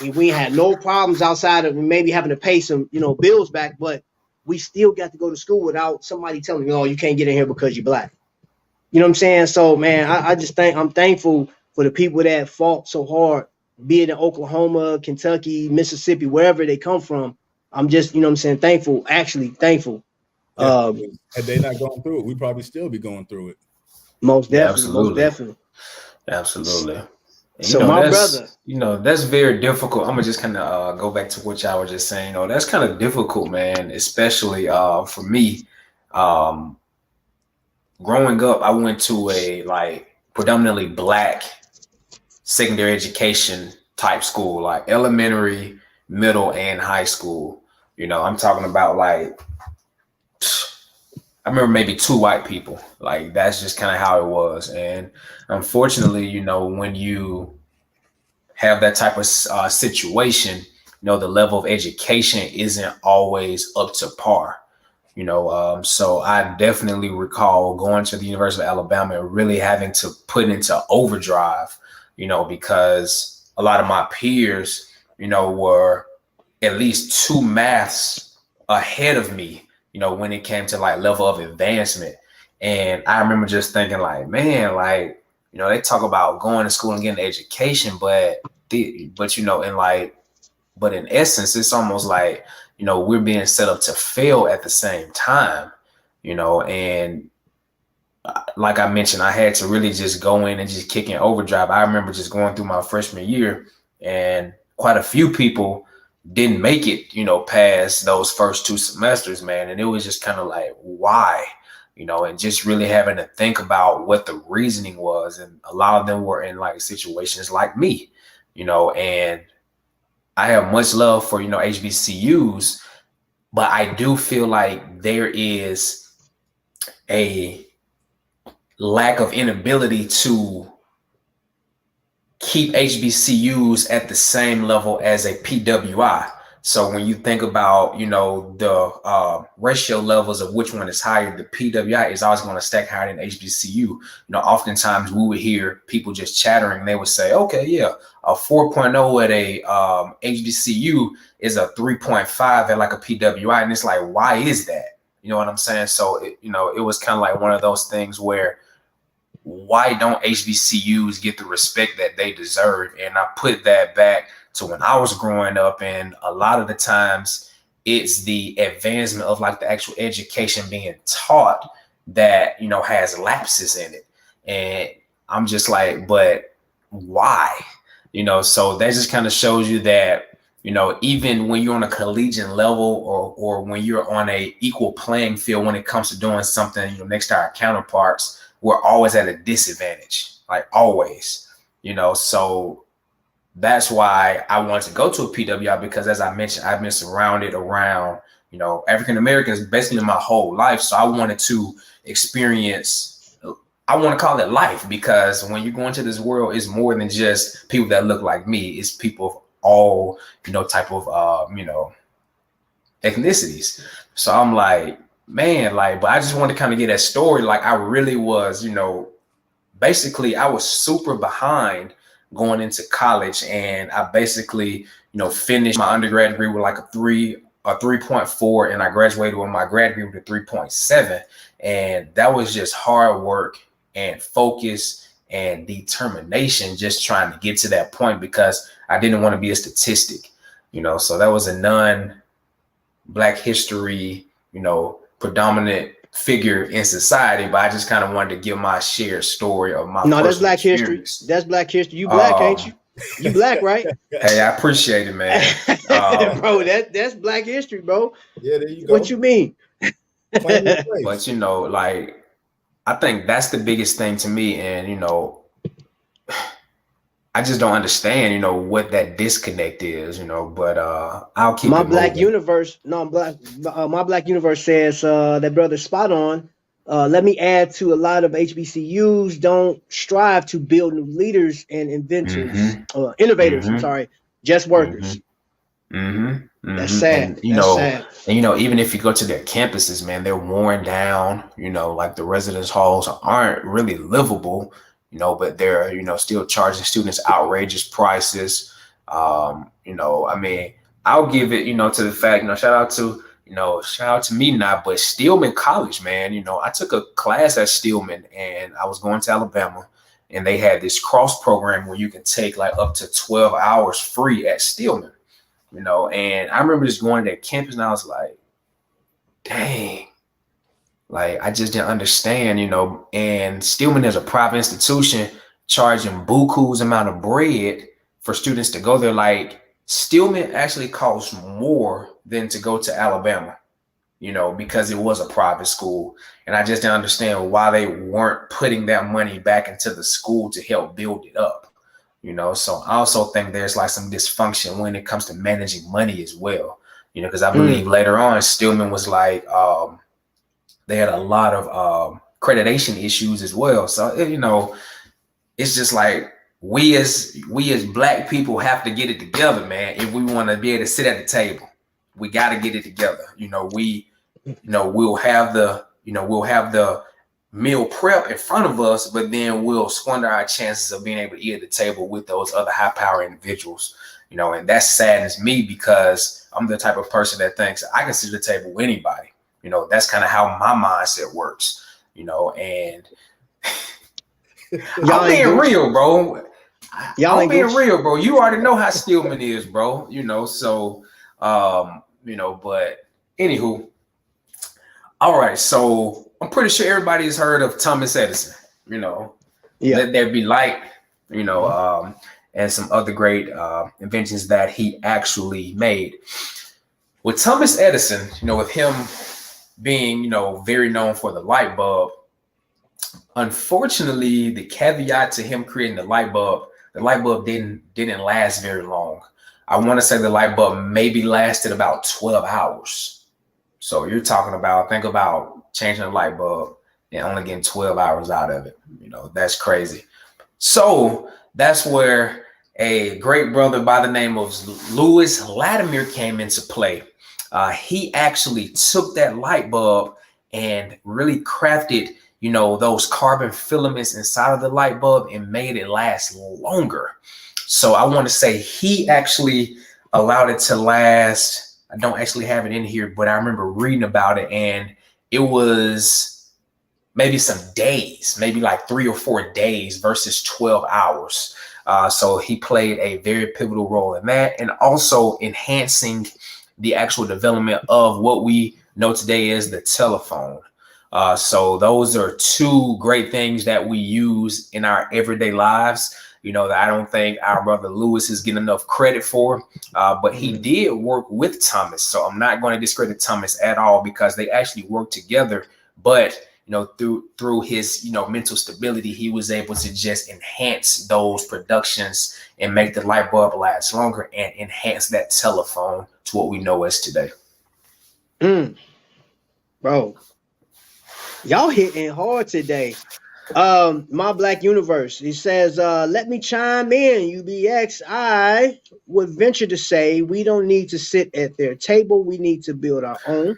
And we had no problems outside of maybe having to pay some, bills back, but we still got to go to school without somebody telling you, oh, you can't get in here because you're black. You know what I'm saying? So, man, I just think I'm thankful for the people that fought so hard, be it in Oklahoma, Kentucky, Mississippi, wherever they come from. I'm just, thankful.
Yeah, had they not gone through it, we'd probably still be going through it.
Most definitely.
Absolutely. And,
so my brother,
that's very difficult. I'm gonna just kind of go back to what y'all were just saying. That's kind of difficult, man, especially for me. Growing up, I went to a predominantly black secondary education type school, like elementary, middle, and high school. I'm talking about I remember maybe 2 white people. Like that's just kind of how it was. And unfortunately, when you have that type of situation, the level of education isn't always up to par. So I definitely recall going to the University of Alabama and really having to put into overdrive, because a lot of my peers, were at least 2 maths ahead of me, when it came to level of advancement. And I remember just thinking man, they talk about going to school and getting an education, but in essence, it's almost like, we're being set up to fail at the same time, and like I mentioned, I had to really just go in and just kick in overdrive. I remember just going through my freshman year and quite a few people didn't make it, past those first 2 semesters, man. And it was just kind of why, and just really having to think about what the reasoning was. And a lot of them were in situations like me, and I have much love for, HBCUs, but I do feel like there is a lack of inability to keep HBCUs at the same level as a PWI. So when you think about, the ratio levels of which one is higher, the PWI is always going to stack higher than HBCU. Oftentimes we would hear people just chattering and they would say, okay, yeah, a 4.0 at a HBCU is a 3.5 at like a PWI. And it's like, why is that? You know what I'm saying? So, it was kind of like one of those things where, why don't HBCUs get the respect that they deserve? And I put that back to when I was growing up, and a lot of the times it's the advancement of like the actual education being taught that, has lapses in it. And I'm just like, but why? So that just kind of shows you that, even when you're on a collegiate level or when you're on a equal playing field, when it comes to doing something, next to our counterparts, we're always at a disadvantage, like always, so that's why I wanted to go to a PWI, because as I mentioned, I've been surrounded around, African Americans basically my whole life. So I wanted to experience, I want to call it life, because when you go into this world, it's more than just people that look like me. It's people of all, type of, ethnicities. So I'm like, man, like, but I just wanted to kind of get that story. Like I really was, basically I was super behind going into college, and I basically, finished my undergrad degree with like a 3.4, and I graduated with my grad degree with a 3.7. And that was just hard work and focus and determination, just trying to get to that point, because I didn't want to be a statistic, so that was a non-Black history, predominant figure in society, but I just kind of wanted to give my shared story of my
that's Black
experience.
history. That's Black history. You Black, ain't you? You Black, right?
Hey, I appreciate it, man.
Bro, that's Black history, bro.
Yeah, there you go.
What you mean?
But like, I think that's the biggest thing to me, and I just don't understand, what that disconnect is, but I'll keep
my
it
Black
moving.
universe. No, my Black universe says that brother spot on. Let me add to a lot of HBCUs don't strive to build new leaders and inventors, innovators. I'm sorry, just workers. That's sad.
And
That's sad.
and even if you go to their campuses, man, they're worn down. Like the residence halls aren't really livable. But they're, still charging students outrageous prices. I mean, I'll give it, to the fact, shout out to me not, but Stillman College, man, I took a class at Stillman, and I was going to Alabama, and they had this cross program where you can take like up to 12 hours free at Stillman, and I remember just going to that campus, and I was like, dang. Like, I just didn't understand, and Stillman is a private institution charging buku's amount of bread for students to go there. Like, Stillman actually costs more than to go to Alabama, because it was a private school. And I just didn't understand why they weren't putting that money back into the school to help build it up, So I also think there's like some dysfunction when it comes to managing money as well, because I believe later on Stillman was like, they had a lot of accreditation issues as well. So, it's just like we as Black people have to get it together, man. If we want to be able to sit at the table, we got to get it together. We'll have the meal prep in front of us, but then we'll squander our chances of being able to eat at the table with those other high power individuals. And that saddens me, because I'm the type of person that thinks I can sit at the table with anybody. That's kind of how my mindset works, and I'm being real, bro. I'm being real, bro. You already know how Stillman is, bro. So, but anywho, all right. So I'm pretty sure everybody has heard of Thomas Edison, Let There Be Light, and some other great inventions that he actually made. With Thomas Edison, with him being, very known for the light bulb, unfortunately, the caveat to him creating the light bulb didn't last very long. I want to say the light bulb maybe lasted about 12 hours. So you're talking about, think about changing a light bulb and only getting 12 hours out of it. That's crazy. So that's where a great brother by the name of Louis Latimer came into play. He actually took that light bulb and really crafted, those carbon filaments inside of the light bulb and made it last longer. So I want to say he actually allowed it to last. I don't actually have it in here, but I remember reading about it, and it was maybe some days, maybe like 3 or 4 days versus 12 hours. So he played a very pivotal role in that, and also enhancing the actual development of what we know today as the telephone. So those are two great things that we use in our everyday lives, that I don't think our brother Lewis is getting enough credit for, but he did work with Thomas. So I'm not going to discredit Thomas at all, because they actually worked together. But through his mental stability, he was able to just enhance those productions and make the light bulb last longer and enhance that telephone to what we know as today.
Bro, y'all hitting hard today. My Black Universe, he says, let me chime in, UBX. I would venture to say we don't need to sit at their table. We need to build our own.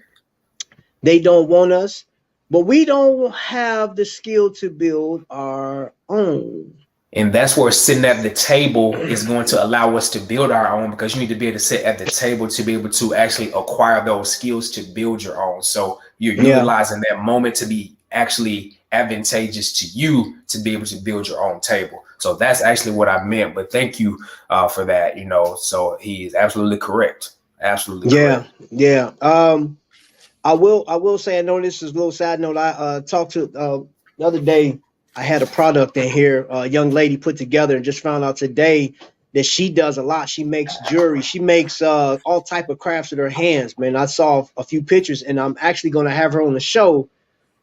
They don't want us, but we don't have the skill to build our own.
And that's where sitting at the table is going to allow us to build our own, because you need to be able to sit at the table to be able to actually acquire those skills to build your own. So you're utilizing that moment to be actually advantageous to you to be able to build your own table. So that's actually what I meant. But thank you for that. So he is absolutely correct. Absolutely correct.
Yeah. I will say, I know this is a little side note. I talked to the other day. I had a product in here, a young lady put together, and just found out today that she does a lot. She makes jewelry. She makes all type of crafts with her hands, man. I saw a few pictures, and I'm actually going to have her on the show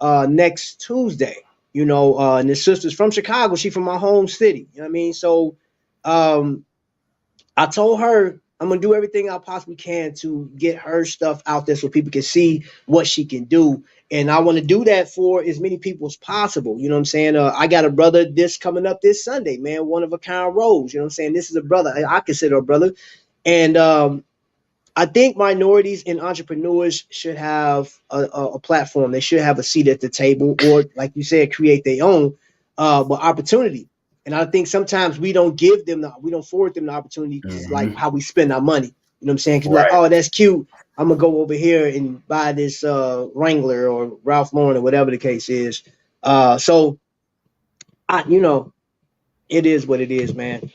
next Tuesday. And this sister's from Chicago. She's from my home city. You know what I mean? So I told her I'm going to do everything I possibly can to get her stuff out there so people can see what she can do. And I want to do that for as many people as possible. You know what I'm saying? I got a brother this coming up this Sunday, man, one of a kind Rose. You know what I'm saying? This is a brother. I consider a brother. And I think minorities and entrepreneurs should have a platform. They should have a seat at the table, or like you said, create their own but opportunity. And I think sometimes we don't forward them the opportunity, like how we spend our money. You know what I'm saying? 'Cause right. Like, oh, that's cute. I'm gonna go over here and buy this Wrangler or Ralph Lauren or whatever the case is. So it is what it is, man.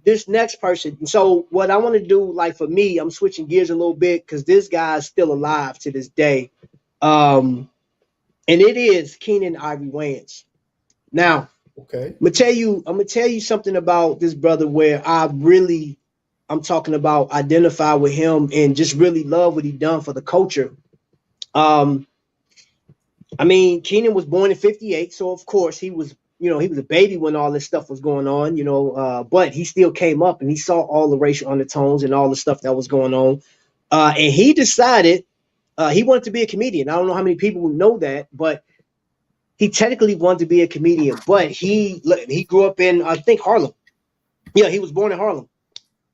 This next person. So what I want to do, like for me, I'm switching gears a little bit because this guy's still alive to this day. And it is Keenan Ivory Wayans. Now, okay, I'm gonna tell you something about this brother where I'm talking about identify with him and just really love what he done for the culture. I mean, Keenan was born in 58, so of course he was a baby when all this stuff was going on, but he still came up and he saw all the racial undertones and all the stuff that was going on. And he decided he wanted to be a comedian. I don't know how many people know that, but he technically wanted to be a comedian, but he grew up in, I think, Harlem. Yeah, he was born in Harlem.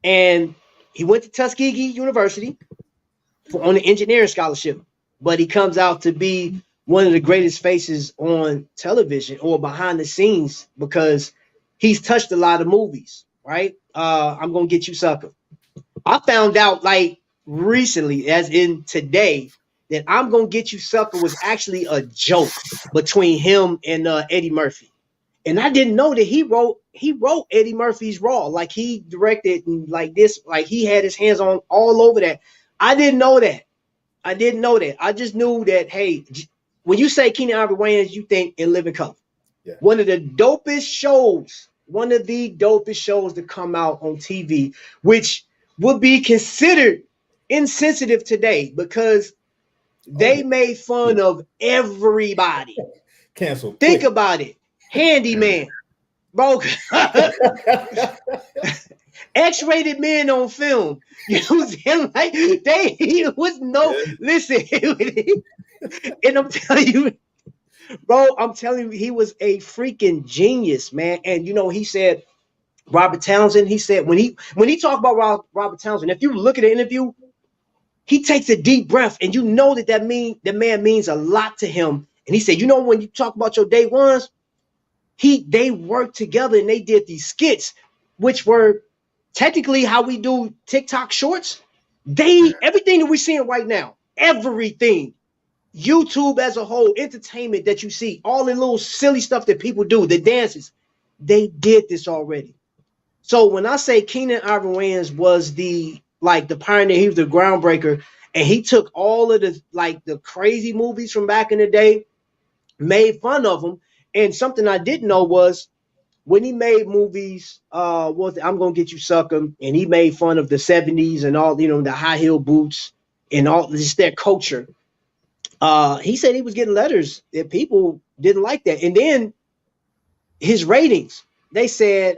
And he went to Tuskegee University on an engineering scholarship, but he comes out to be one of the greatest faces on television or behind the scenes because he's touched a lot of movies, right? I'm Gonna Get You Sucker. I found out like recently, as in today, that I'm Gonna Get You Sucker was actually a joke between him and Eddie Murphy. And I didn't know that he wrote Eddie Murphy's Raw. Like he directed and like this, like he had his hands on all over that. I didn't know that. I just knew that, hey, when you say Keenan Ivory Wayans, you think In Living Color. Yeah. One of the dopest shows to come out on TV, which would be considered insensitive today because they made fun of everybody.
Cancel.
Think about it. Handyman, bro. X-rated men on film. Use him like he was no listen. And I'm telling you, Bro, I'm telling you, he was a freaking genius, man. And you know, he said Robert Townsend. He said when he talked about Robert Townsend, if you look at the interview, he takes a deep breath, and you know that man means a lot to him. And he said, you know, when you talk about your day ones, they worked together and they did these skits, which were technically how we do TikTok shorts. Everything that we're seeing right now, everything, YouTube as a whole, entertainment that you see, all the little silly stuff that people do, the dances, they did this already. So when I say Keenan Ivory Wayans was the pioneer, he was the groundbreaker, and he took all of the crazy movies from back in the day, made fun of them. And something I didn't know was when he made movies, was I'm Gonna Get You Sucker, and he made fun of the 70s and all, the high heel boots and all just their culture. He said he was getting letters that people didn't like that. And then his ratings, they said,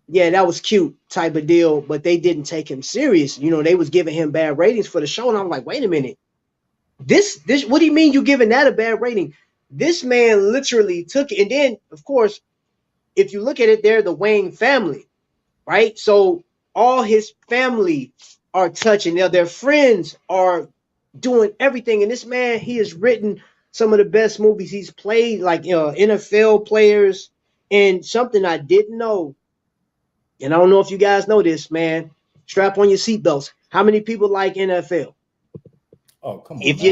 yeah, that was cute type of deal, but they didn't take him serious. They was giving him bad ratings for the show. And I'm like, wait a minute. This, what do you mean you giving that a bad rating? This man literally took it. And then, of course, if you look at it, they're the Wayne family, right? So all his family are touching. Their friends are doing everything. And this man, he has written some of the best movies. He's played like NFL players. And something I didn't know, and I don't know if you guys know this, man, strap on your seatbelts. How many people like NFL?
Oh, come on.
If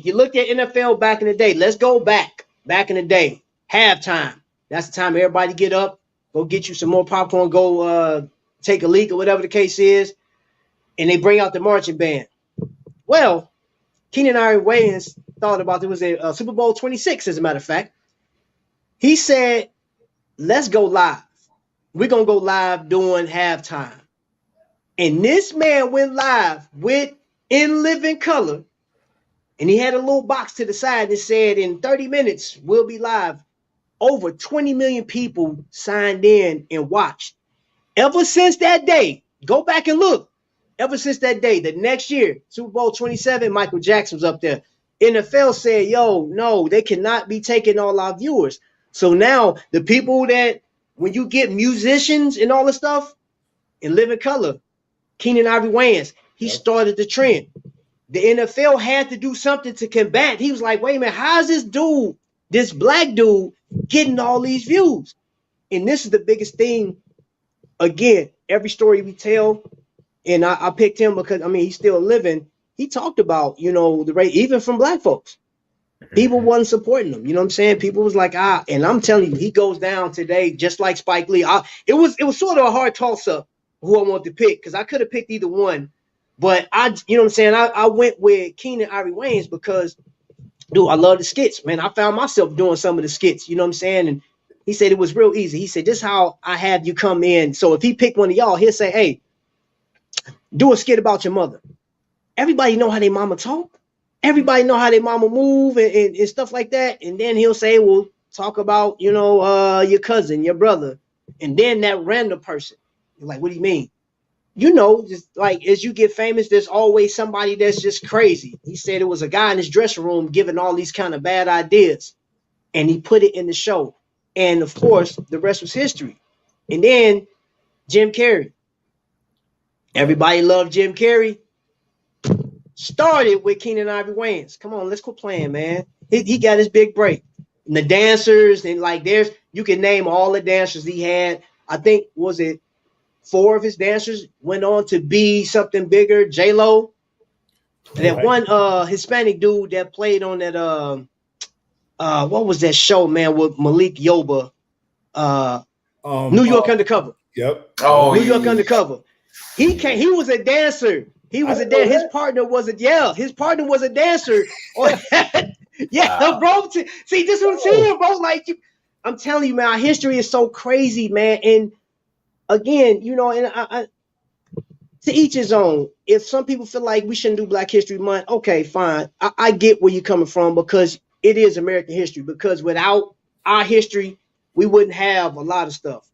you looked at NFL back in the day, let's go back in the day, halftime. That's the time everybody get up, go get you some more popcorn, go take a leak or whatever the case is, and they bring out the marching band. Well, Keenan Ivory Wayans thought about it was a Super Bowl 26, as a matter of fact. He said, let's go live. We're going to go live during halftime. And this man went live in living color, and he had a little box to the side that said, in 30 minutes, we'll be live. Over 20 million people signed in and watched. Ever since that day, go back and look. Ever since that day, the next year, Super Bowl 27, Michael Jackson was up there. NFL said, yo, no, they cannot be taking all our viewers. So now the people that, when you get musicians and all this stuff in living color, Keenan Ivory Wayans, he started the trend. The NFL had to do something to combat. He was like, wait a minute, how's this black dude getting all these views? And this is the biggest thing. Again, every story we tell, and I picked him because, he's still living. He talked about, the rate, even from black folks. People wasn't supporting him. You know what I'm saying? People was like, and I'm telling you, he goes down today just like Spike Lee. It was sort of a hard toss-up who I wanted to pick, because I could have picked either one. But you know what I'm saying? I went with Keenan Ivory Wayans because, dude, I love the skits, man. I found myself doing some of the skits, you know what I'm saying? And he said it was real easy. He said, this is how I have you come in. So if he picked one of y'all, he'll say, hey, do a skit about your mother. Everybody know how their mama talk. Everybody know how their mama move and stuff like that. And then he'll say, well, talk about, your cousin, your brother. And then that random person. You're like, what do you mean? Just like as you get famous, there's always somebody that's just crazy. He said it was a guy in his dressing room giving all these kind of bad ideas, and he put it in the show. And of course, the rest was history. And then Jim Carrey. Everybody loved Jim Carrey. Started with Keenan Ivory Wayans. Come on, let's quit playing, man. He got his big break. And the dancers, and you can name all the dancers he had. I think, was it 4 of his dancers went on to be something bigger? J-Lo. And that one Hispanic dude that played on that what was that show, man, with Malik Yoba? New York Undercover.
Yep.
Oh, New York Undercover. He was a dancer. He was a dancer. His partner was a dancer. Yeah, bro. See, this is what I'm saying, bro. Like, I'm telling you, man, our history is so crazy, man. And again, and I to each his own. If some people feel like we shouldn't do Black History Month, okay, fine. I get where you're coming from, because it is American history. Because without our history, we wouldn't have a lot of stuff.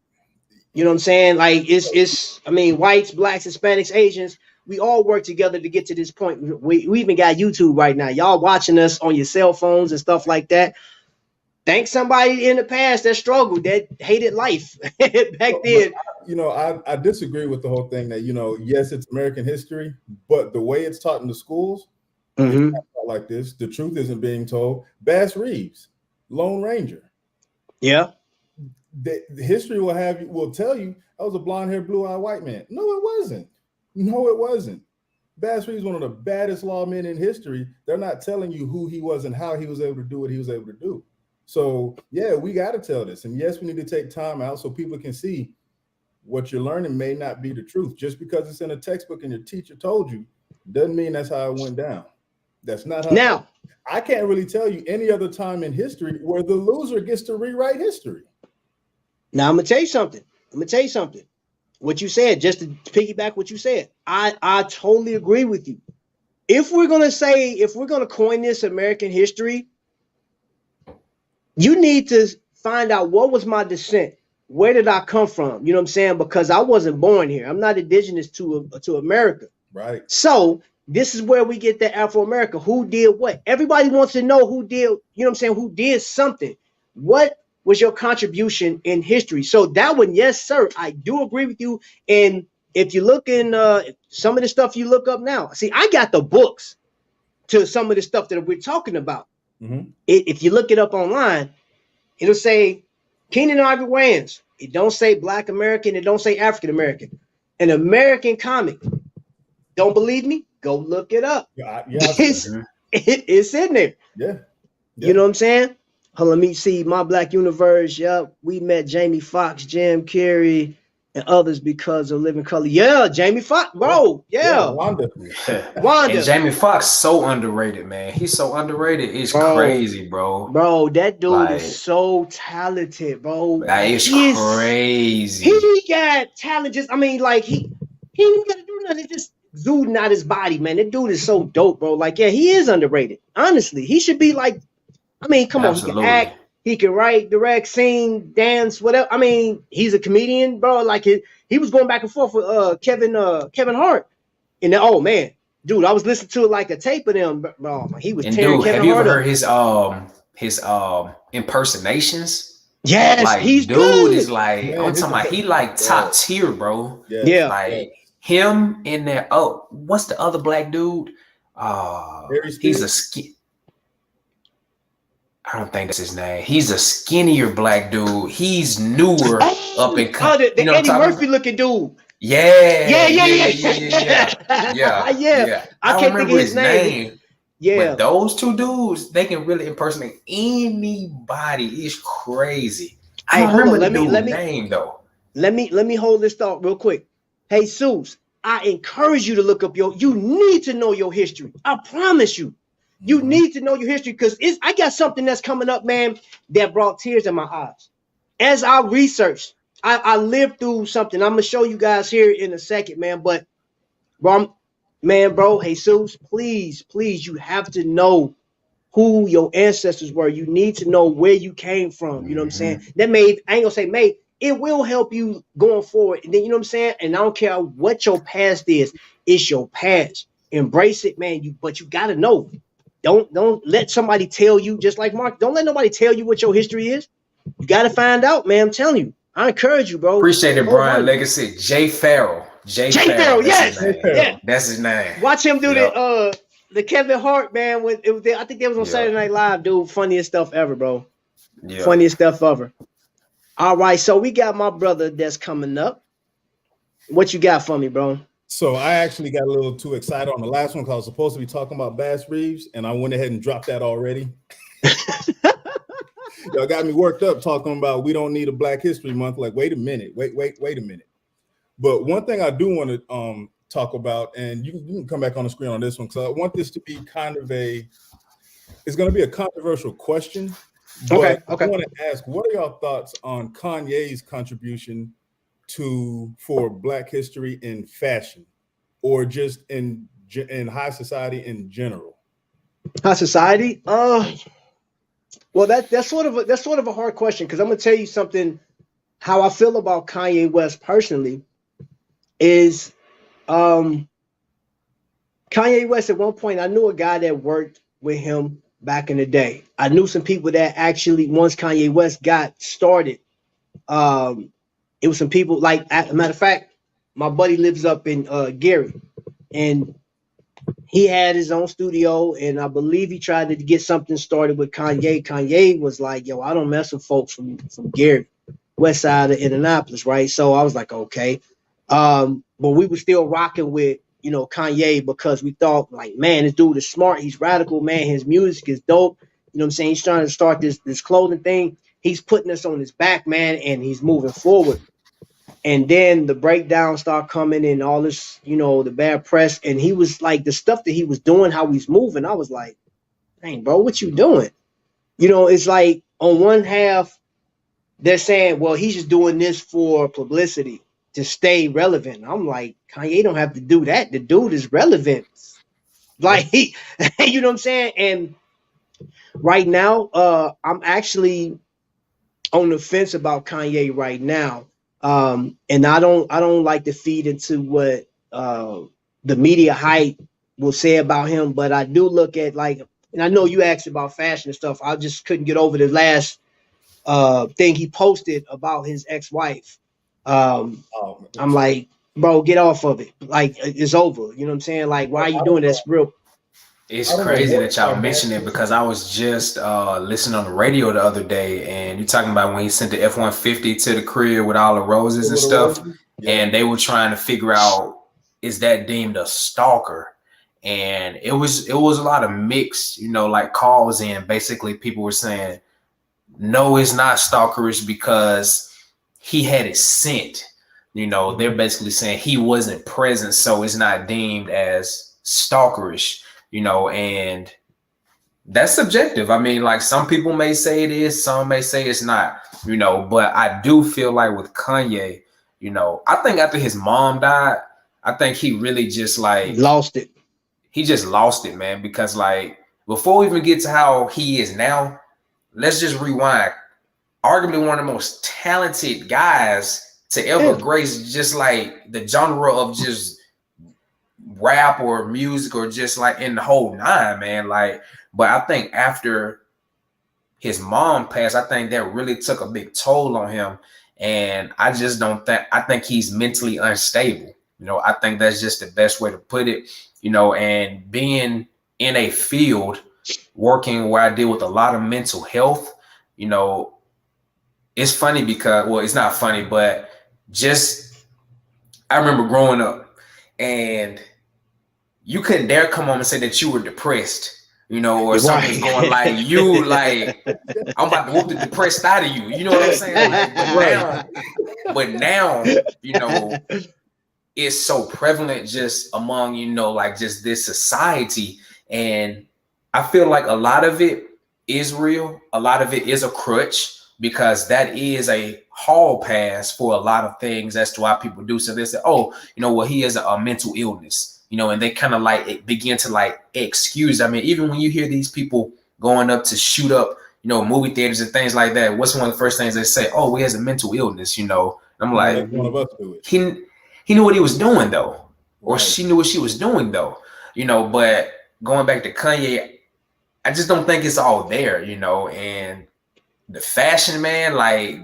You know what I'm saying? Like it's whites, blacks, Hispanics, Asians, we all work together to get to this point. We even got YouTube right now. Y'all watching us on your cell phones and stuff like that. Thank somebody in the past that struggled, that hated life back then.
I disagree with the whole thing that, yes, it's American history, but the way it's taught in the schools, it's not taught like this. The truth isn't being told. Bass Reeves, Lone Ranger.
Yeah.
The history will tell you that was a blonde-haired, blue-eyed white man. No, it wasn't. No, it wasn't. Bass Reeves, one of the baddest lawmen in history. They're not telling you who he was and how he was able to do what he was able to do. So, yeah, we got to tell this. And yes, we need to take time out so people can see what you're learning may not be the truth. Just because it's in a textbook and your teacher told you doesn't mean that's how it went down. That's not how. Now, I can't really tell you any other time in history where the loser gets to rewrite history.
Now, I'm going to tell you something. What you said, just to piggyback what you said, I totally agree with you. If we're going to coin this American history, you need to find out what was my descent. Where did I come from? You know what I'm saying? Because I wasn't born here. I'm not indigenous to America.
Right.
So this is where we get the Afro-America. Who did what? Everybody wants to know who did, you know what I'm saying? Who did something? What was your contribution in history? So that one, yes, sir. I do agree with you. And if you look in some of the stuff you look up now, see, I got the books to some of the stuff that we're talking about. Mm-hmm. If you look it up online, it'll say Keenan Ivory Wayans. It don't say Black American. It don't say African American. An American comic. Don't believe me? Go look it up. It's in there.
Yeah.
You know what I'm saying? Let me see. My Black Universe. Yep. We met Jamie Foxx, Jim Carrey, and others because of Living Color. Yeah, Jamie Foxx, bro. Yeah.
Wanda.
And Jamie Foxx so underrated, man. He's so underrated. It's crazy, bro.
Bro, that dude is so talented, bro.
It's crazy.
He got talent. Just, I mean, like he ain't got to do nothing. Just exuding out his body, man. That dude is so dope, bro. Like, yeah, he is underrated. Honestly, he should be like. I mean, come on, he can act, he can write, direct, sing, dance, whatever. I mean, he's a comedian, bro. Like he was going back and forth with Kevin Hart. And then, oh man, dude, I was listening to like a tape of them, bro. He was tearing Kevin Hart up.
Have you ever heard his impersonations?
Yes,
like,
he's
dude
good.
is like, I'm talking about, he like top tier, bro.
Yeah.
Like him in there. Oh, what's the other black dude? He's a skin. I don't think that's his name. He's a skinnier black dude. He's newer up in
the Eddie Murphy looking dude.
Yeah.
I can't think of his name. Yeah.
But those two dudes, they can really impersonate anybody. It's crazy. I don't remember the dude's name though.
Let me hold this thought real quick. Hey, Seuss, I encourage you to look up you need to know your history. I promise you. You need to know your history because I got something that's coming up, man, that brought tears in my eyes. As I researched, I lived through something. I'm going to show you guys here in a second, man. But, bro, Jesus, please, you have to know who your ancestors were. You need to know where you came from. You know what I'm saying? I ain't going to say it will help you going forward. And then, you know what I'm saying? And I don't care what your past is. It's your past. Embrace it, man. But you got to know. Don't let somebody tell you, just like Mark, don't let nobody tell you what your history is. You got to find out, man. I'm telling you. I encourage you, bro.
Appreciate it, Brian. Legacy. Jay Farrell. Jay Farrell,
yes. Yeah.
That's his name.
Watch him do the Kevin Hart, man. I think that was on Saturday Night Live, dude. Funniest stuff ever, bro. Yeah. Funniest stuff ever. All right, so we got my brother that's coming up. What you got for me, bro?
So I actually got a little too excited on the last one because I was supposed to be talking about Bass Reeves, and I went ahead and dropped that already. Y'all got me worked up talking about we don't need a Black History Month. Like, wait a minute. Wait a minute. But one thing I do want to talk about, and you can come back on the screen on this one, because I want this to be kind of it's going to be a controversial question.
Okay.
I want to ask, what are y'all thoughts on Kanye's contribution for Black history in fashion, or just in high society in general?
High society? Well, that's sort of a hard question, because I'm gonna tell you something. How I feel about Kanye West personally is, Kanye West, at one point, I knew a guy that worked with him back in the day. I knew some people that actually, once Kanye West got started, um, it was some people like, a matter of fact, my buddy lives up in Gary, and he had his own studio, and I believe he tried to get something started with Kanye. Kanye was like, "Yo, I don't mess with folks from Gary, West Side of Indianapolis, right?" So I was like, "Okay," but we were still rocking with Kanye because we thought like, man, this dude is smart. He's radical, man. His music is dope. You know what I'm saying? He's trying to start this clothing thing. He's putting us on his back, man, and he's moving forward. And then the breakdowns start coming and all this, the bad press. And he was like, the stuff that he was doing, how he's moving, I was like, dang, bro, what you doing? It's like on one half, they're saying, well, he's just doing this for publicity to stay relevant. I'm like, Kanye don't have to do that. The dude is relevant. Like, you know what I'm saying? And right now, I'm actually on the fence about Kanye right now. And I don't like to feed into what the media hype will say about him, but I do look at like, and I know you asked about fashion and stuff. I just couldn't get over the last thing he posted about his ex-wife. I'm like, bro, get off of it. Like, it's over. You know what I'm saying? Like, why are you doing this? Real.
It's crazy that y'all mentioned it because I was just listening on the radio the other day, and you're talking about when he sent the F-150 to the crib with all the roses and stuff, and they were trying to figure out, is that deemed a stalker? And it was a lot of mixed, like calls in. Basically, people were saying, no, it's not stalkerish because he had it sent. They're basically saying he wasn't present, so it's not deemed as stalkerish. And that's subjective. I mean, like some people may say it is, some may say it's not, but I do feel like with Kanye, I think after his mom died, I think he really just like
lost it.
He just lost it, man, because like before we even get to how he is now, let's just rewind. Arguably one of the most talented guys to ever grace just like the genre of just rap or music or just like in the whole nine, man. Like, but I think after his mom passed, I think that really took a big toll on him. And I just don't think, I think he's mentally unstable. I think that's just the best way to put it, and being in a field working where I deal with a lot of mental health, it's funny because, well, it's not funny, but just, I remember growing up and you couldn't dare come home and say that you were depressed, or something's going like you, like, I'm about to whoop the depressed out of you. You know what I'm saying? Like, but now, it's so prevalent just among, like just this society. And I feel like a lot of it is real. A lot of it is a crutch because that is a hall pass for a lot of things as to why people do. So they say, oh, well, he has a mental illness. And they kind of like begin to like excuse. I mean, even when you hear these people going up to shoot up, movie theaters and things like that, what's one of the first things they say? Oh, he has a mental illness, I'm like,
one of us do it.
He knew what he was doing though, or she knew what she was doing though, but going back to Kanye, I just don't think it's all there, and the fashion, man, like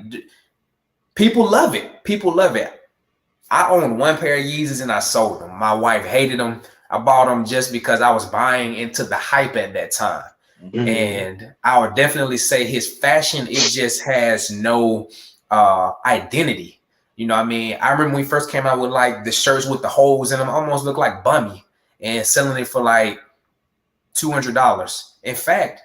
people love it. People love it. I owned one pair of Yeezys and I sold them. My wife hated them. I bought them just because I was buying into the hype at that time. Mm-hmm. And I would definitely say his fashion, it just has no identity. I mean, I remember when we first came out with like the shirts with the holes in them, almost looked like Bummy, and selling it for like $200. In fact,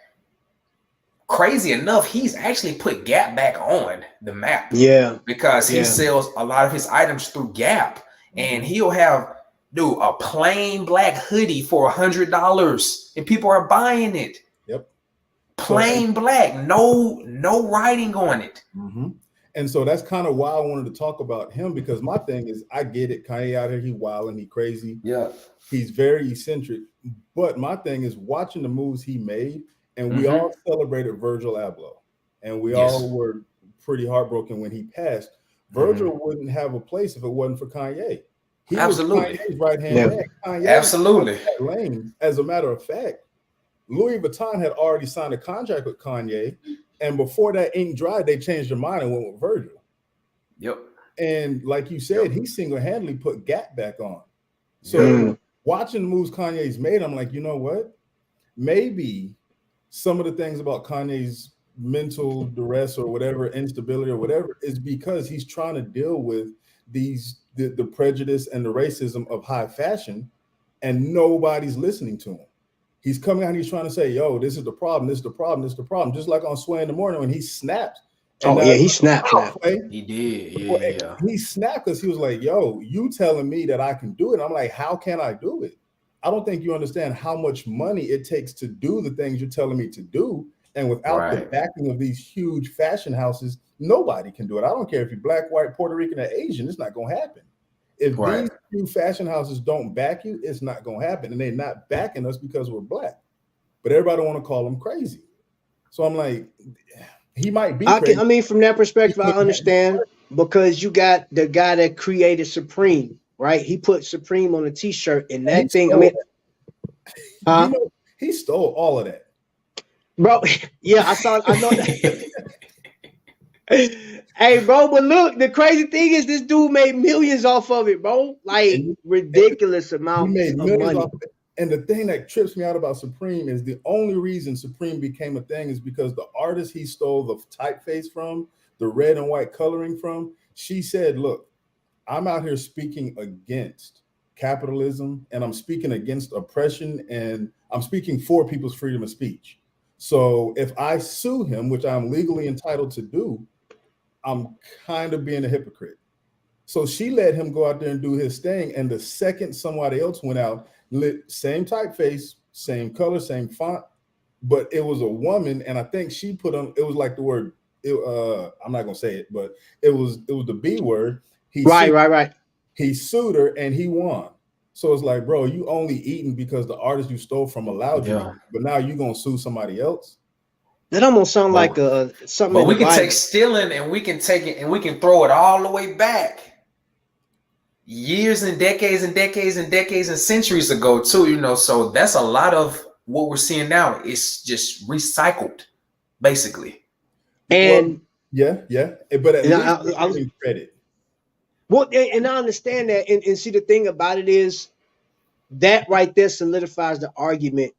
crazy enough, he's actually put Gap back on the map.
Yeah.
Because he sells a lot of his items through Gap. And he'll have, a plain black hoodie for $100. And people are buying it.
Yep.
Plain black. No writing on it.
Mm-hmm. And so that's kind of why I wanted to talk about him, because my thing is, I get it. Kanye out here, he wild and he crazy.
Yeah.
He's very eccentric. But my thing is watching the moves he made. And we all celebrated Virgil Abloh, and we all were pretty heartbroken when he passed. Virgil wouldn't have a place if it wasn't for Kanye. He was
Absolutely.
Kanye's right-hand
Yeah.
man. Kanye
Absolutely.
that lane. As a matter of fact, Louis Vuitton had already signed a contract with Kanye, and before that ink dried, they changed their mind and went with Virgil.
Yep.
And like you said, he single-handedly put Gap back on. So
Mm.
watching the moves Kanye's made, I'm like, you know what? Maybe some of the things about Kanye's mental duress or whatever, instability or whatever, is because he's trying to deal with the prejudice and the racism of high fashion, and nobody's listening to him. He's coming out and he's trying to say, yo, this is the problem, this is the problem, this is the problem. Just like on Sway in the Morning when he snapped.
Oh yeah, he snapped.
He did. Yeah.
He snapped because he was like, yo, you telling me that I can do it. I'm like, how can I do it? I don't think you understand how much money it takes to do the things you're telling me to do. And without the backing of these huge fashion houses, nobody can do it. I don't care if you're black, white, Puerto Rican, or Asian, it's not going to happen. If these few fashion houses don't back you, it's not going to happen. And they're not backing us because we're black. But everybody want to call them crazy. So I'm like, he might be crazy.
I mean, from that perspective, I understand, because you got the guy that created Supreme, right? He put Supreme on a t-shirt, and that thing, I mean,
you know, he stole all of that.
Bro, yeah, I know that. Hey, bro, but look, the crazy thing is this dude made millions off of it, bro. Like ridiculous amounts of money.
Off it. And the thing that trips me out about Supreme is the only reason Supreme became a thing is because the artist he stole the typeface from, the red and white coloring from, she said, look, I'm out here speaking against capitalism, and I'm speaking against oppression, and I'm speaking for people's freedom of speech. So if I sue him, which I'm legally entitled to do, I'm kind of being a hypocrite. So she let him go out there and do his thing. And the second somebody else went out, lit same typeface, same color, same font, but it was a woman. And I think she put on, it was like the word, I'm not going to say it, but it was the B word.
Right.
He sued her and he won. So it's like, bro, you only eating because the artist you stole from allowed you, but now you're going to sue somebody else.
That almost sounds like something.
But we can take stealing and we can take it and we can throw it all the way back years and decades and decades and decades and centuries ago too, you know. So that's a lot of what we're seeing now. It's just recycled, basically.
And
well, yeah. But at least I was credit.
Well, and I understand that, and see, the thing about it is that right there solidifies the argument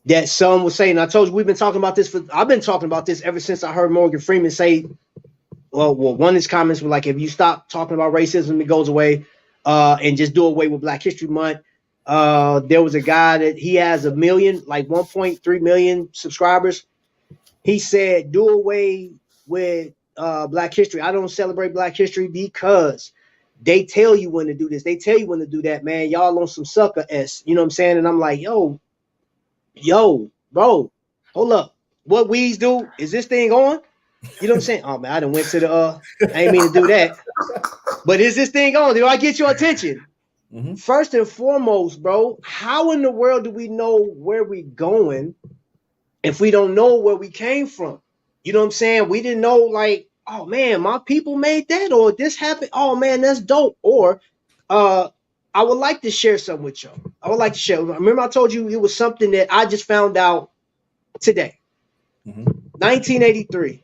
that some was saying. I told you I've been talking about this ever since I heard Morgan Freeman say, well, one of his comments was like, if you stop talking about racism, it goes away, and just do away with Black History Month. There was a guy that he has 1.3 million subscribers. He said, do away with Black History. I don't celebrate Black History because they tell you when to do this. They tell you when to do that, man. Y'all on some sucker S. You know what I'm saying? And I'm like, yo, bro, hold up. What weeds do? Is this thing on? You know what I'm saying? Oh man, I done went to the I ain't mean to do that. But is this thing on? Do I get your attention? Mm-hmm. First and foremost, bro, how in the world do we know where we going if we don't know where we came from? You know what I'm saying? We didn't know, like, oh man, my people made that, or this happened. Oh man, that's dope. Or I would like to share something with y'all. I would like to share. Remember I told you it was something that I just found out today. Mm-hmm. 1983.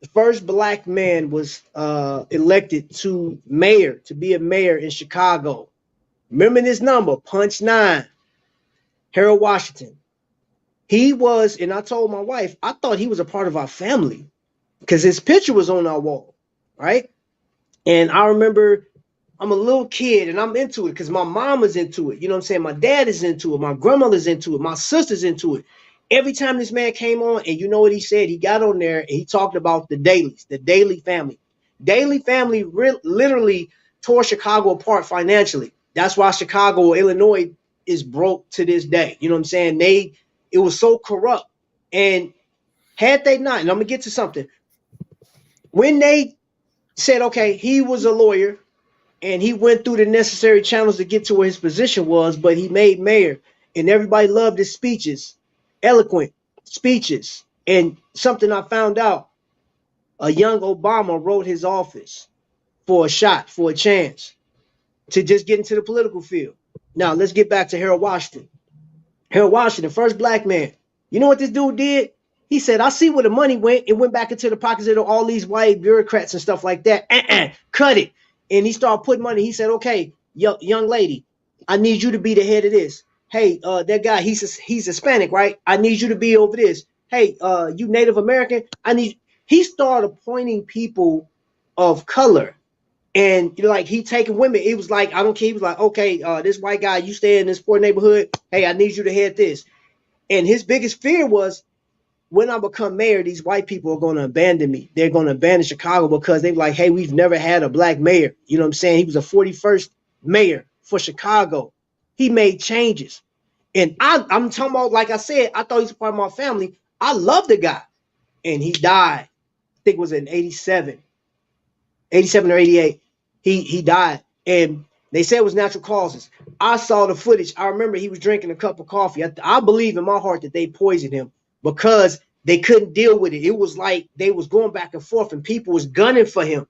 The first Black man was elected to be a mayor in Chicago. Remember this number, punch 9. Harold Washington. He was, and I told my wife, I thought he was a part of our family because his picture was on our wall, right? And I remember I'm a little kid and I'm into it because my mom was into it. You know what I'm saying? My dad is into it. My grandmother's into it. My sister's into it. Every time this man came on, and you know what he said? He got on there and he talked about the dailies, the Daily Family. Daily Family literally tore Chicago apart financially. That's why Chicago, Illinois is broke to this day. You know what I'm saying? It was so corrupt. And had they not, and I'm going to get to something. When they said, okay, he was a lawyer and he went through the necessary channels to get to where his position was, but he made mayor and everybody loved his speeches, eloquent speeches. And something I found out, a young Obama wrote his office for a shot, for a chance. to just get into the political field. Now let's get back to Harold Washington. Harold Washington, first black man. You know what this dude did? He said, I see where the money went. It went back into the pockets of all these white bureaucrats and stuff like that. Cut it. And he started putting money. He said, okay, young lady, I need you to be the head of this. Hey, that guy, he's Hispanic, right? I need you to be over this. Hey, you Native American, he started appointing people of color. And like he taking women, it was like, I don't care. He was like, okay, this white guy, you stay in this poor neighborhood. Hey, I need you to head this. And his biggest fear was, when I become mayor, these white people are going to abandon me. They're going to abandon Chicago because they're like, hey, we've never had a black mayor. You know what I'm saying? He was a 41st mayor for Chicago. He made changes. And I'm talking about, like I said, I thought he was part of my family. I love the guy. And he died. I think it was in 87 or 88. He died. And they said it was natural causes. I saw the footage. I remember he was drinking a cup of coffee. I believe in my heart that they poisoned him because they couldn't deal with it. It was like they was going back and forth and people was gunning for him.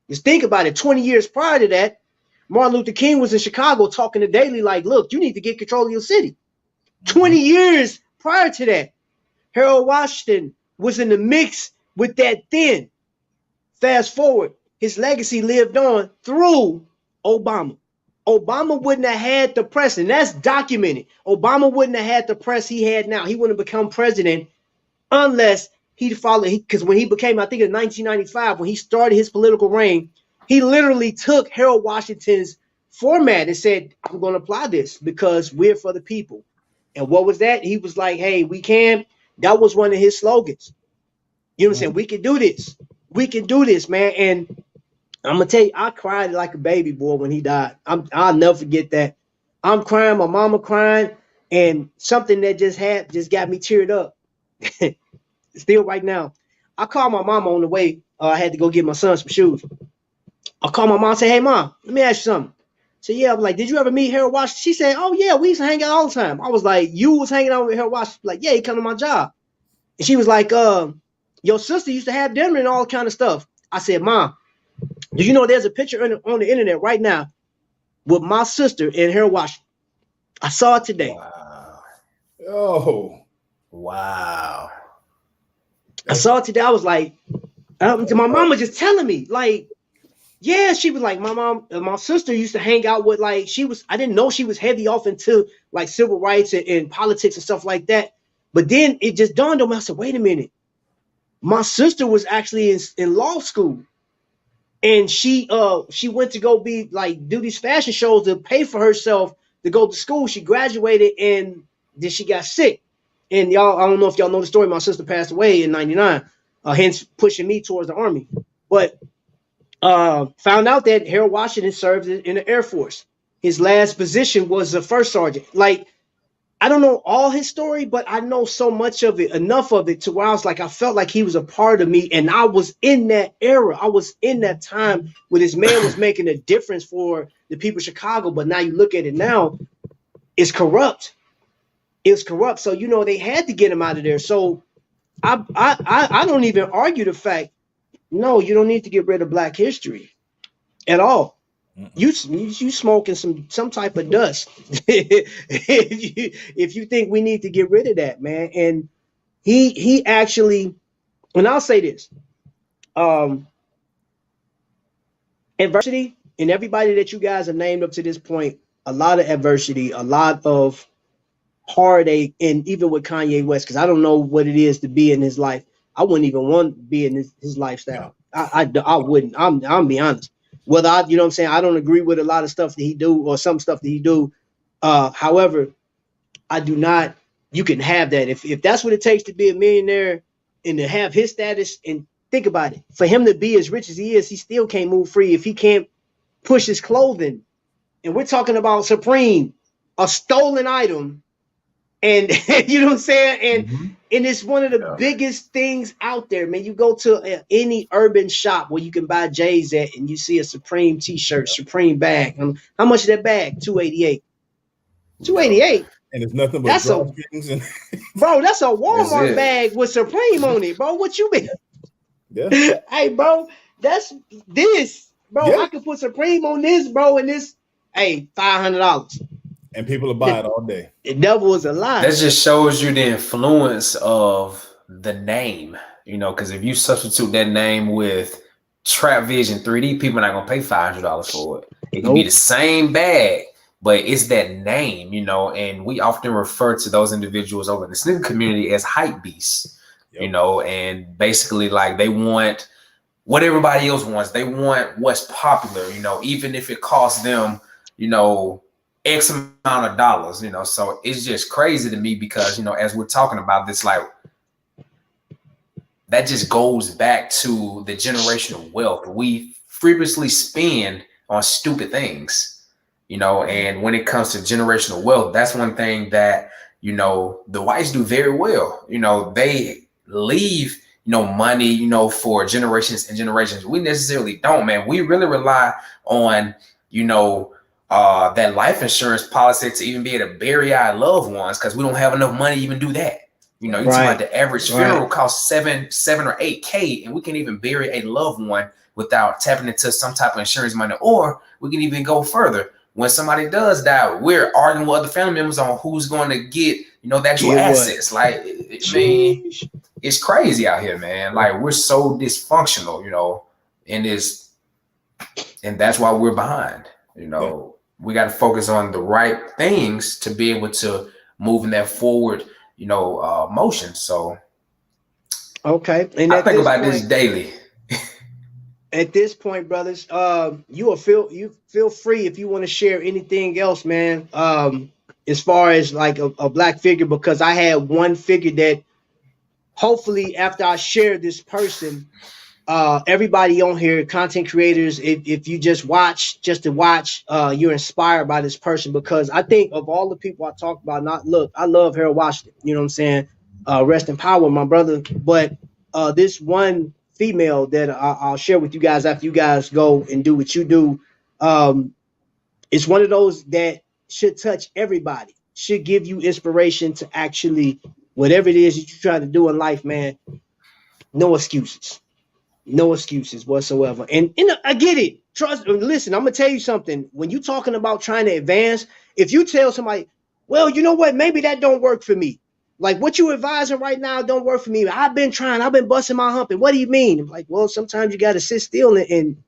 Just think about it. 20 years prior to that, Martin Luther King was in Chicago talking to Daley like, look, you need to get control of your city. 20 years prior to that, Harold Washington was in the mix with that then. Fast forward, his legacy lived on through Obama. Obama wouldn't have had the press, and that's documented. Obama wouldn't have had the press he had now. He wouldn't have become president unless he followed, because when he became, I think in 1995, when he started his political reign, he literally took Harold Washington's format and said, I'm going to apply this because we're for the people. And what was that? He was like, hey, we can. That was one of his slogans. You know what I'm saying? We can do this. We can do this, man. And I'm going to tell you, I cried like a baby boy when he died. I'll never forget that. I'm crying, my mama crying, and something that just got me teared up. Still right now. I called my mama on the way. I had to go get my son some shoes. I called my mom and said, hey, mom, let me ask you something. So yeah, I was like, did you ever meet Harold Washington? She said, oh yeah, we used to hang out all the time. I was like, you was hanging out with Harold Washington? Like, yeah, he come to my job. And she was like, your sister used to have dinner and all kind of stuff. I said, Mom, do you know there's a picture on the internet right now with my sister and Harold Washington? I saw it today.
Wow. Oh,
wow.
I saw it today. I was like, my mom was just telling me, like, yeah, she was like, my sister used to hang out with, like, I didn't know she was heavy off into like civil rights and politics and stuff like that. But then it just dawned on me. I said, wait a minute. My sister was actually in law school. And she went to go do these fashion shows to pay for herself to go to school. She graduated and then she got sick. And y'all, I don't know if y'all know the story. My sister passed away in 99, hence pushing me towards the Army. But found out that Harold Washington served in the Air Force. His last position was a first sergeant. Like, I don't know all his story, but I know so much of it, enough of it to where I was like, I felt like he was a part of me. And I was in that era. I was in that time when this man was making a difference for the people of Chicago. But now you look at it now, it's corrupt. It's corrupt. So, you know, they had to get him out of there. So I don't even argue the fact, no, you don't need to get rid of Black history at all. You smoking some type of dust if you think we need to get rid of that, man. And he actually, and I'll say this, adversity, and everybody that you guys have named up to this point, a lot of adversity, a lot of heartache, and even with Kanye West, because I don't know what it is to be in his life. I wouldn't even want to be in his lifestyle. I wouldn't. I'm be honest. Whether you know what I'm saying, I don't agree with a lot of stuff that he do or some stuff that he do. However, I do not. You can have that if that's what it takes to be a millionaire and to have his status. And think about it, for him to be as rich as he is, he still can't move free if he can't push his clothing. And we're talking about Supreme, a stolen item, and you know what I'm saying. And it's one of the biggest things out there, man. You go to any urban shop where you can buy J's at, and you see a Supreme T-shirt, Supreme bag. How much is that bag? $288. $288.
And it's nothing but drawstrings.
Bro, that's a Walmart bag with Supreme on it, bro. What you mean?
Yeah.
Hey, bro, that's this, bro. Yeah. I can put Supreme on this, bro, and this. Hey, $500.
And people will buy it all day.
The devil is a lie.
That just shows you the influence of the name, you know, because if you substitute that name with Trap Vision 3D, people are not gonna pay $500 for it. It could be the same bag, but it's that name, you know, and we often refer to those individuals over in the sneaker community as hype beasts, you know, and basically like they want what everybody else wants. They want what's popular, you know, even if it costs them, you know, X amount of dollars, you know. So it's just crazy to me because, you know, as we're talking about this, like that just goes back to the generational wealth we frequently spend on stupid things, you know. And when it comes to generational wealth, that's one thing that, you know, the whites do very well. You know, they leave, you know, money, you know, for generations and generations. We necessarily don't, man. We really rely on, you know, that life insurance policy to even be able to bury our loved ones because we don't have enough money to even do that. You know, you talk about the average funeral costs seven or $8K, and we can even bury a loved one without tapping into some type of insurance money. Or we can even go further. When somebody does die, we're arguing with other family members on who's going to get, you know, the actual assets. Like, I mean, it's crazy out here, man. Like, we're so dysfunctional, you know, and that's why we're behind. You know, we got to focus on the right things to be able to move in that forward, you know, motion. So,
okay, and
I think about this daily.
At this point, brothers, you feel free if you want to share anything else, man. As far as like a black figure, because I had one figure that hopefully after I share this person, everybody on here, content creators, if you just to watch, you're inspired by this person, because I think of all the people I talk about, I love Harold Washington, you know what I'm saying? Rest in power, my brother. But this one female that I'll share with you guys after you guys go and do what you do, it's one of those that should touch everybody, should give you inspiration to actually, whatever it is that you try to do in life, man, no excuses. No excuses whatsoever. And I get it. Trust. Listen, I'm gonna tell you something. When you're talking about trying to advance, if you tell somebody, well, you know what, maybe that don't work for me. Like what you advising right now don't work for me. I've been trying. I've been busting my hump. And what do you mean? I'm like, well, sometimes you got to sit still and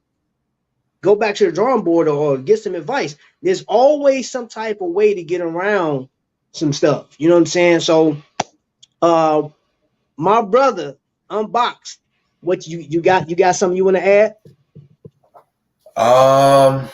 go back to the drawing board or get some advice. There's always some type of way to get around some stuff. You know what I'm saying? So, my brother, Unboxed. What you got? You got something you want to add?
I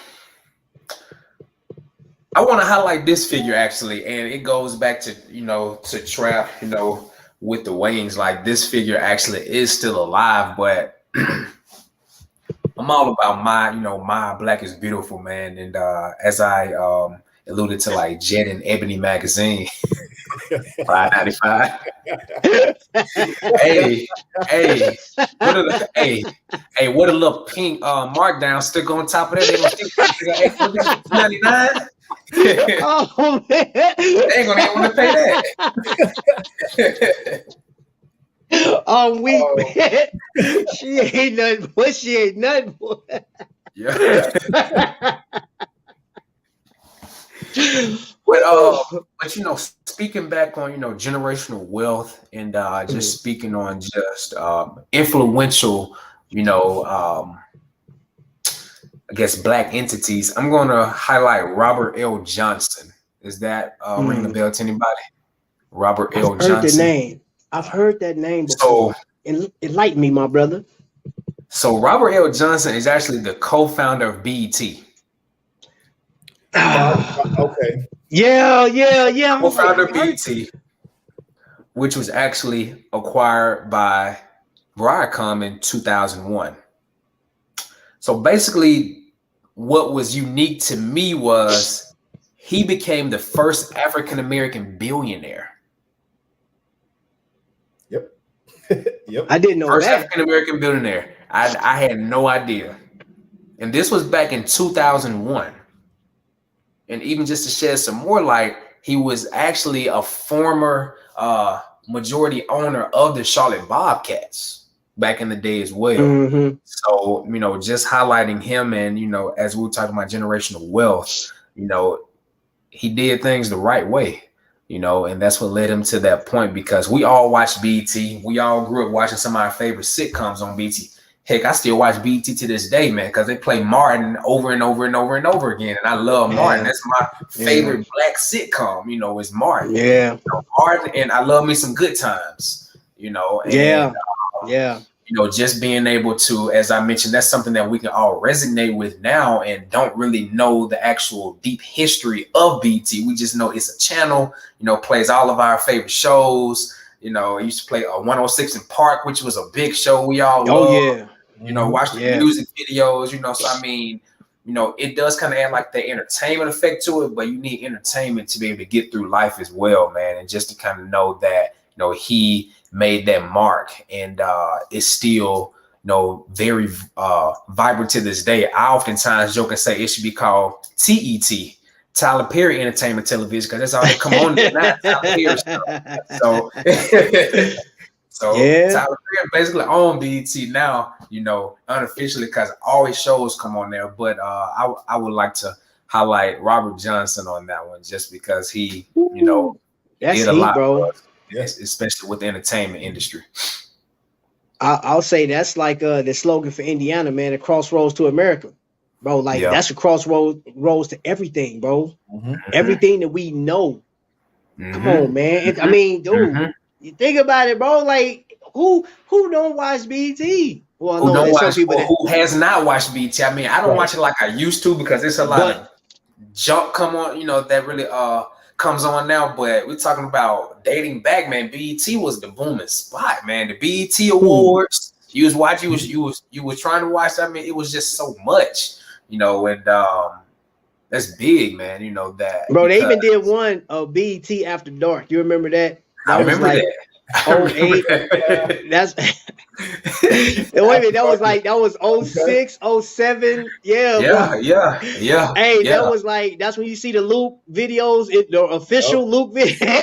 want to highlight this figure actually, and it goes back to, you know, to Trap, you know, with the wings. Like this figure actually is still alive, but I'm all about my Black is Beautiful, man. And as I alluded to, like Jet and Ebony magazine, $5.95. hey, what a little pink markdown stick on top of that. They gonna stick $8.99.
Oh man,
they ain't gonna even want to pay that.
Weak, man. She ain't nothing. What she ain't nothing, boy.
Yeah. But you know, speaking back on, you know, generational wealth and just speaking on just influential, you know, I guess Black entities, I'm going to highlight Robert L. Johnson. Is that ringing a bell to anybody? Robert L. Johnson.
I've heard the name. I've heard that name before. So, enlighten me, my brother.
So Robert L. Johnson is actually the co-founder of BET.
Okay.
Yeah.
Co-founder of BET, which was actually acquired by Viacom in 2001. So basically, what was unique to me was he became the first African-American billionaire.
Yep.
I didn't know
first
that.
African-American billionaire. I had no idea. And this was back in 2001. And even just to shed some more light, he was actually a former majority owner of the Charlotte Bobcats back in the day as well. Mm-hmm. So, you know, just highlighting him and, you know, as we were talking about generational wealth, you know, he did things the right way, you know, and that's what led him to that point, because we all watched BET. We all grew up watching some of our favorite sitcoms on BET. Heck, I still watch BET to this day, man, because they play Martin over and over and over and over again. And I love Martin. That's my favorite black sitcom, you know, is Martin.
Yeah.
You know, Martin, and I love me some Good Times, you know. And, you know, just being able to, as I mentioned, that's something that we can all resonate with now and don't really know the actual deep history of BET. We just know it's a channel, you know, plays all of our favorite shows. You know, it used to play 106 in Park, which was a big show we all loved. You know, watch the music videos, you know. So, I mean, you know, it does kind of add like the entertainment effect to it, but you need entertainment to be able to get through life as well, man. And just to kind of know that, you know, he made that mark and it's still, you know, very vibrant to this day. I oftentimes joke and say it should be called TET, Tyler Perry Entertainment Television, because that's all that come on now. Tyler Perry stuff. So Tyler Perry basically on BET now, you know, unofficially, because all his shows come on there. But I would like to highlight Robert Johnson on that one, just because he, you know, did a lot, bro. Yes, especially with the entertainment industry.
I'll say that's like the slogan for Indiana, man, a crossroads to America, bro. Like that's a crossroads to everything, bro. Everything that we know. Come on, man. I mean, dude, you think about it, bro. Like who don't watch BET? Well,
who has not watched BET? I mean, I don't watch it like I used to, because there's a lot of junk come on, you know, that really comes on now. But we're talking about dating back, man. BET was the booming spot, man. The BET Awards, you was watching, you was trying to watch. I mean, it was just so much, you know, and that's big, man. You know that,
bro. They even did one of BET After Dark. You remember that?
I remember that.
08. That's wait a minute, that was 06, 07. Yeah. Hey, that was like, that's when you see the Luke videos, the official Luke video.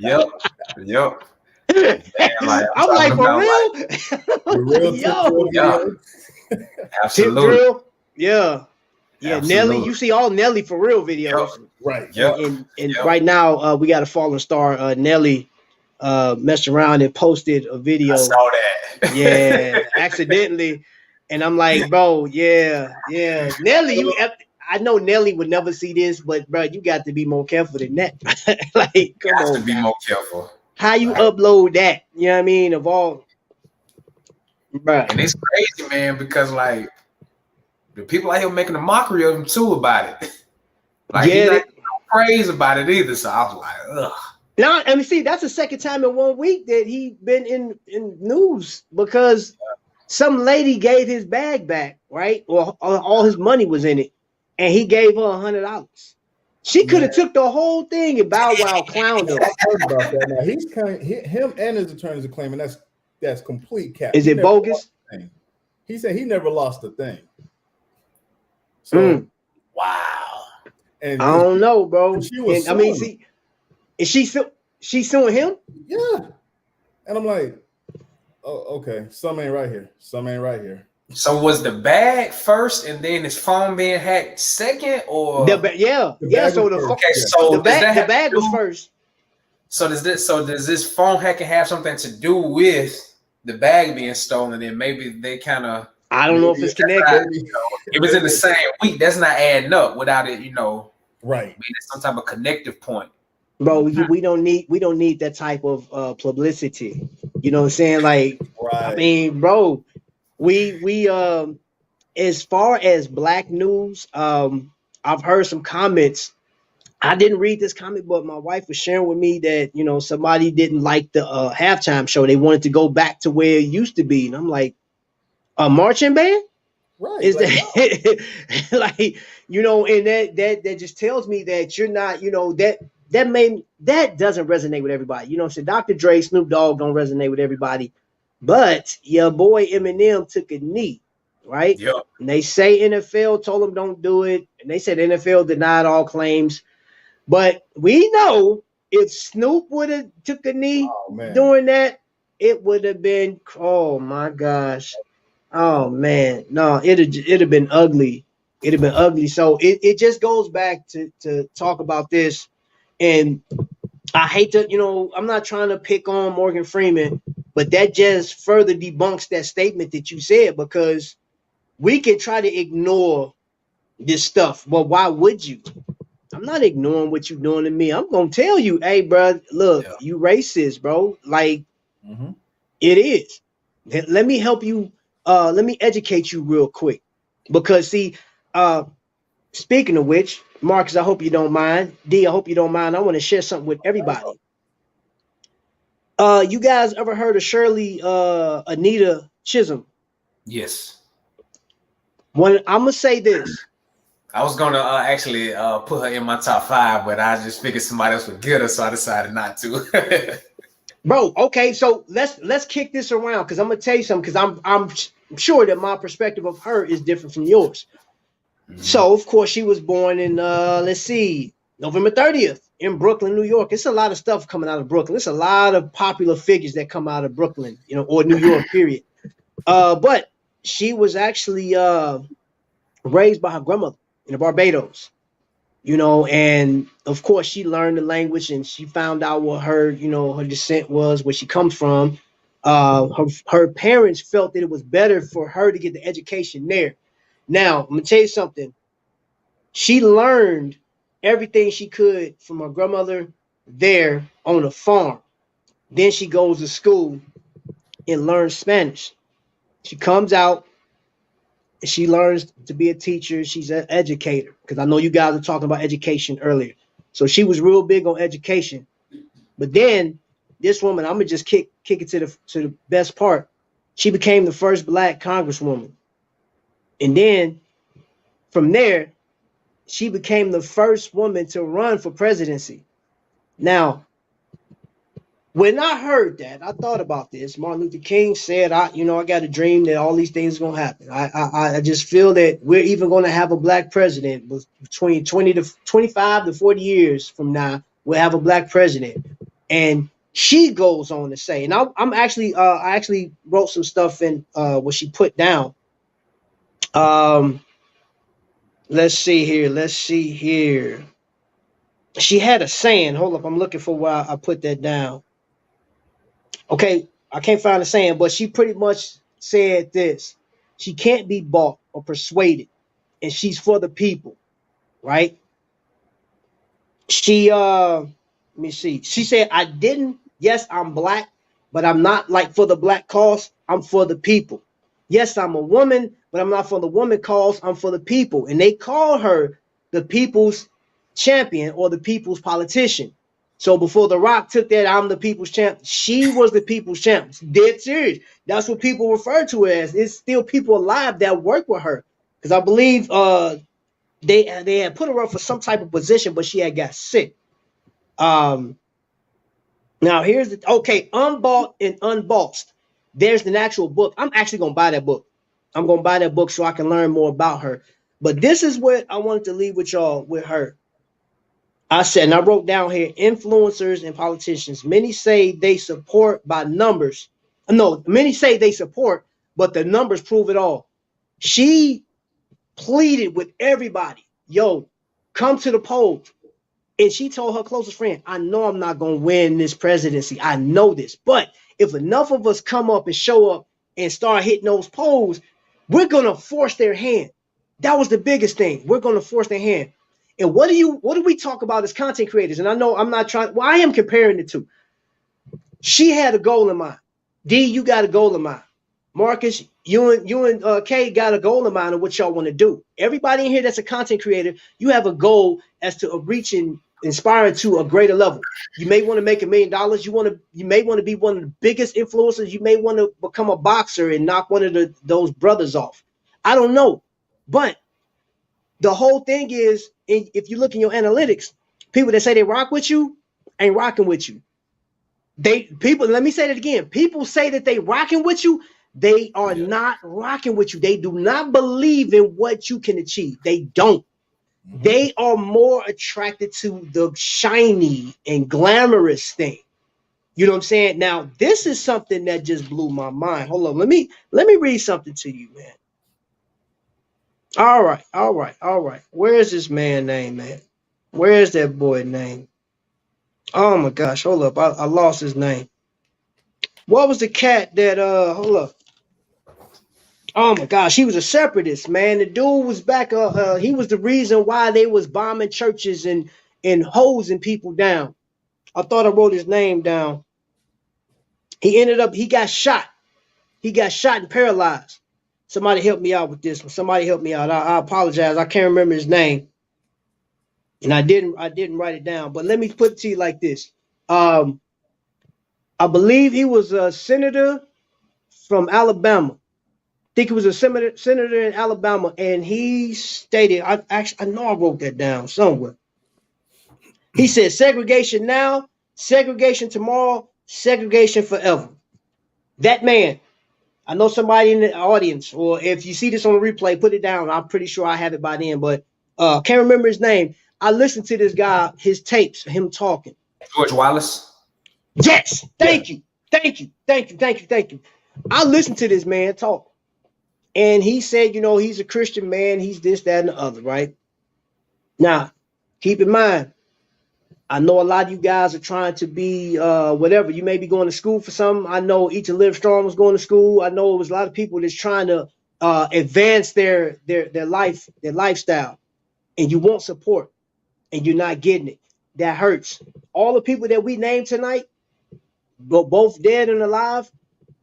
Yep. Man, like,
I'm like, for real?
Absolutely.
Yeah. Absolutely. Nelly, you see all Nelly for real videos.
Right.
And right now we got a fallen star. Nelly messed around and posted a video.
I saw that.
Accidentally. And I'm like, bro, Nelly, I know Nelly would never see this, but bro, you got to be more careful than that. Like, come on.
To be more careful.
How you upload that? You know what I mean? Of all, bro.
And it's crazy, man, because like the people out here making a mockery of him too about it. Like, he not praise about it either. So I was like, ugh.
Now, I mean, see, that's the second time in 1 week that he been in news, because some lady gave his bag back, right? Or all his money was in it, and he gave her $100. She could have took the whole thing and Bow Wow clowned her.
I heard about that. Now him and his attorneys are claiming that's complete cap.
Is it bogus?
He said he never lost a thing. So
wow.
And
I don't know, bro.
I
mean, see, is she suing him?
Yeah. And I'm like, oh, okay. Some ain't right here.
So was the bag first and then his phone being hacked second, or
So the bag was first.
So does this phone hacking have something to do with the bag being stolen? And maybe they kind of,
I don't know if it's connected.
It was in the same week. That's not adding up without it, you know.
Right.
Maybe some type of connective point.
Bro, we don't need that type of publicity. You know what I'm saying? Like, I mean, bro, we as far as black news, I've heard some comments. I didn't read this comment, but my wife was sharing with me that, you know, somebody didn't like the halftime show. They wanted to go back to where it used to be. And I'm like, a marching band?
Right.
Is that like, you know, and that just tells me that you're not, you know, that doesn't resonate with everybody. You know what I'm saying? Dr. Dre, Snoop Dogg don't resonate with everybody. But your boy Eminem took a knee, right?
Yeah.
And they say NFL told him don't do it. And they said NFL denied all claims. But we know if Snoop would have took a knee doing that, it would have been, oh my gosh. Oh man, no, it'd have been ugly. It'd have been ugly. So it just goes back to talk about this. And I hate to, I'm not trying to pick on Morgan Freeman, but that just further debunks that statement that you said, because we can try to ignore this stuff. But why would you? I'm not ignoring what you're doing to me. I'm gonna tell you, hey, bro, look,
Yeah.
you racist, bro. Like,
Mm-hmm.
it is. Let me help you. Let me educate you real quick, because see, uh, speaking of which, Marcus, I hope you don't mind. D, I hope you don't mind. I want to share something with everybody. You guys ever heard of Shirley Anita Chisholm?
Yes.
I'm gonna say this.
I was gonna actually put her in my top 5, but I just figured somebody else would get her, so I decided not to.
Bro, okay, so let's kick this around, because I'm gonna tell you something, because I'm sure that my perspective of her is different from yours. So of course she was born in let's see, November 30th in Brooklyn, New York. It's a lot of stuff coming out of Brooklyn. It's a lot of popular figures that come out of Brooklyn, or New York, period. But she was actually raised by her grandmother in Barbados, and of course she learned the language, and she found out what her descent was, where she comes from. Her parents felt that it was better for her to get the education there. Now, I'm gonna tell you something. She learned everything she could from her grandmother there on a farm. Then she goes to school and learns Spanish. She comes out and she learns to be a teacher. She's an educator, because I know you guys were talking about education earlier. So she was real big on education. But then this woman, I'm gonna just kick it to the best part. She became the first black congresswoman. And then from there, she became the first woman to run for presidency. Now, when I heard that, I thought about this. Martin Luther King said, I got a dream that all these things are gonna happen. I just feel that we're even gonna have a black president between 25 to 40 years from now. We'll have a black president. And she goes on to say, and I actually wrote some stuff in what she put down. Let's see here. She had a saying. Hold up, I'm looking for where I put that down. Okay, I can't find a saying, but she pretty much said this: she can't be bought or persuaded, and she's for the people, right? She let me see. She said, I didn't, yes, I'm black, but I'm not like for the black cause, I'm for the people. Yes, I'm a woman, but I'm not for the woman cause, I'm for the people. And they call her the people's champion or the people's politician. So before The Rock took that, I'm the people's champ, she was the people's champ. Dead serious. That's what people refer to her as. It's still people alive that work with her. Because I believe they had put her up for some type of position, but she had got sick. Now here's the Unbought and Unbossed. There's an actual book. I'm actually gonna buy that book. I'm gonna buy that book so I can learn more about her. But this is what I wanted to leave with y'all with her. I said, and I wrote down here, influencers and politicians. Many say they support by numbers. No, many say they support, but the numbers prove it all. She pleaded with everybody, yo, come to the polls. And she told her closest friend, I know I'm not going to win this presidency. I know this. But if enough of us come up and show up and start hitting those polls, we're going to force their hand. That was the biggest thing. We're going to force their hand. And what do we talk about as content creators? And I know I'm not trying, well, I am comparing the two. She had a goal in mind. D, you got a goal in mind. Marcus, you and Kay got a goal in mind of what y'all want to do. Everybody in here that's a content creator, you have a goal as to reaching, inspiring to a greater level. You may want to make $1 million. You may want to be one of the biggest influencers. You may want to become a boxer and knock one of those brothers off. I don't know, but the whole thing is, if you look in your analytics, people that say they rock with you ain't rocking with you. Let me say that again. People say that they rocking with you. They are not rocking with you. They do not believe in what you can achieve. They don't. Mm-hmm. They are more attracted to the shiny and glamorous thing. You know what I'm saying? Now, this is something that just blew my mind. Hold on. Let me read something to you, man. All right, all right, all right. Where's this man name, man? Where's that boy name? Oh my gosh, hold up. I lost his name. What was the cat that hold up. Oh my gosh, he was a separatist, man. The dude was back he was the reason why they was bombing churches and hosing people down. I thought I wrote his name down. He got shot. He got shot and paralyzed. Somebody help me out with this one. Somebody help me out. I apologize. I can't remember his name. And I didn't write it down. But let me put it to you like this. Um, I believe he was a senator from Alabama. I think he was a senator in Alabama, and he stated, I know I wrote that down somewhere. He said, segregation now, segregation tomorrow, segregation forever. That man, I know somebody in the audience, or if you see this on the replay, put it down. I'm pretty sure I have it by then, but can't remember his name. I listened to this guy, his tapes, him talking.
George Wallace.
Yes, thank you. I listened to this man talk, and he said, he's a Christian man. He's this, that, and the other, right? Now, keep in mind, I know a lot of you guys are trying to be whatever. You may be going to school for something. I know Eat to Live Strong was going to school. I know it was a lot of people that's trying to advance their life, their lifestyle, and you want support, and you're not getting it. That hurts. All the people that we named tonight, both dead and alive,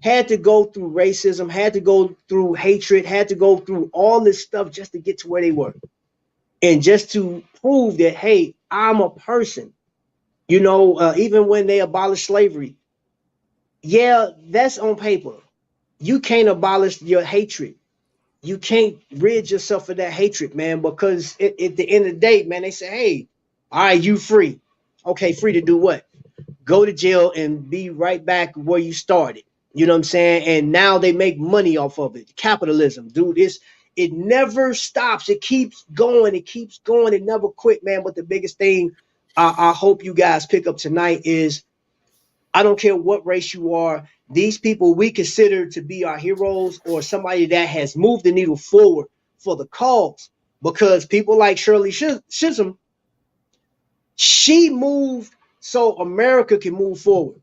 had to go through racism, had to go through hatred, had to go through all this stuff just to get to where they were, and just to prove that, hey, I'm a person. Even when they abolished slavery, yeah, that's on paper. You can't abolish your hatred. You can't rid yourself of that hatred, man, because at the end of the day, man, they say, hey, all right, you free. Okay, free to do what? Go to jail and be right back where you started. You know what I'm saying? And now they make money off of it. Capitalism, dude, it never stops. It keeps going. It keeps going. It never quit, man. But the biggest thing I hope you guys pick up tonight is, I don't care what race you are. These people we consider to be our heroes, or somebody that has moved the needle forward for the cause. Because people like Shirley Chisholm, she moved so America can move forward.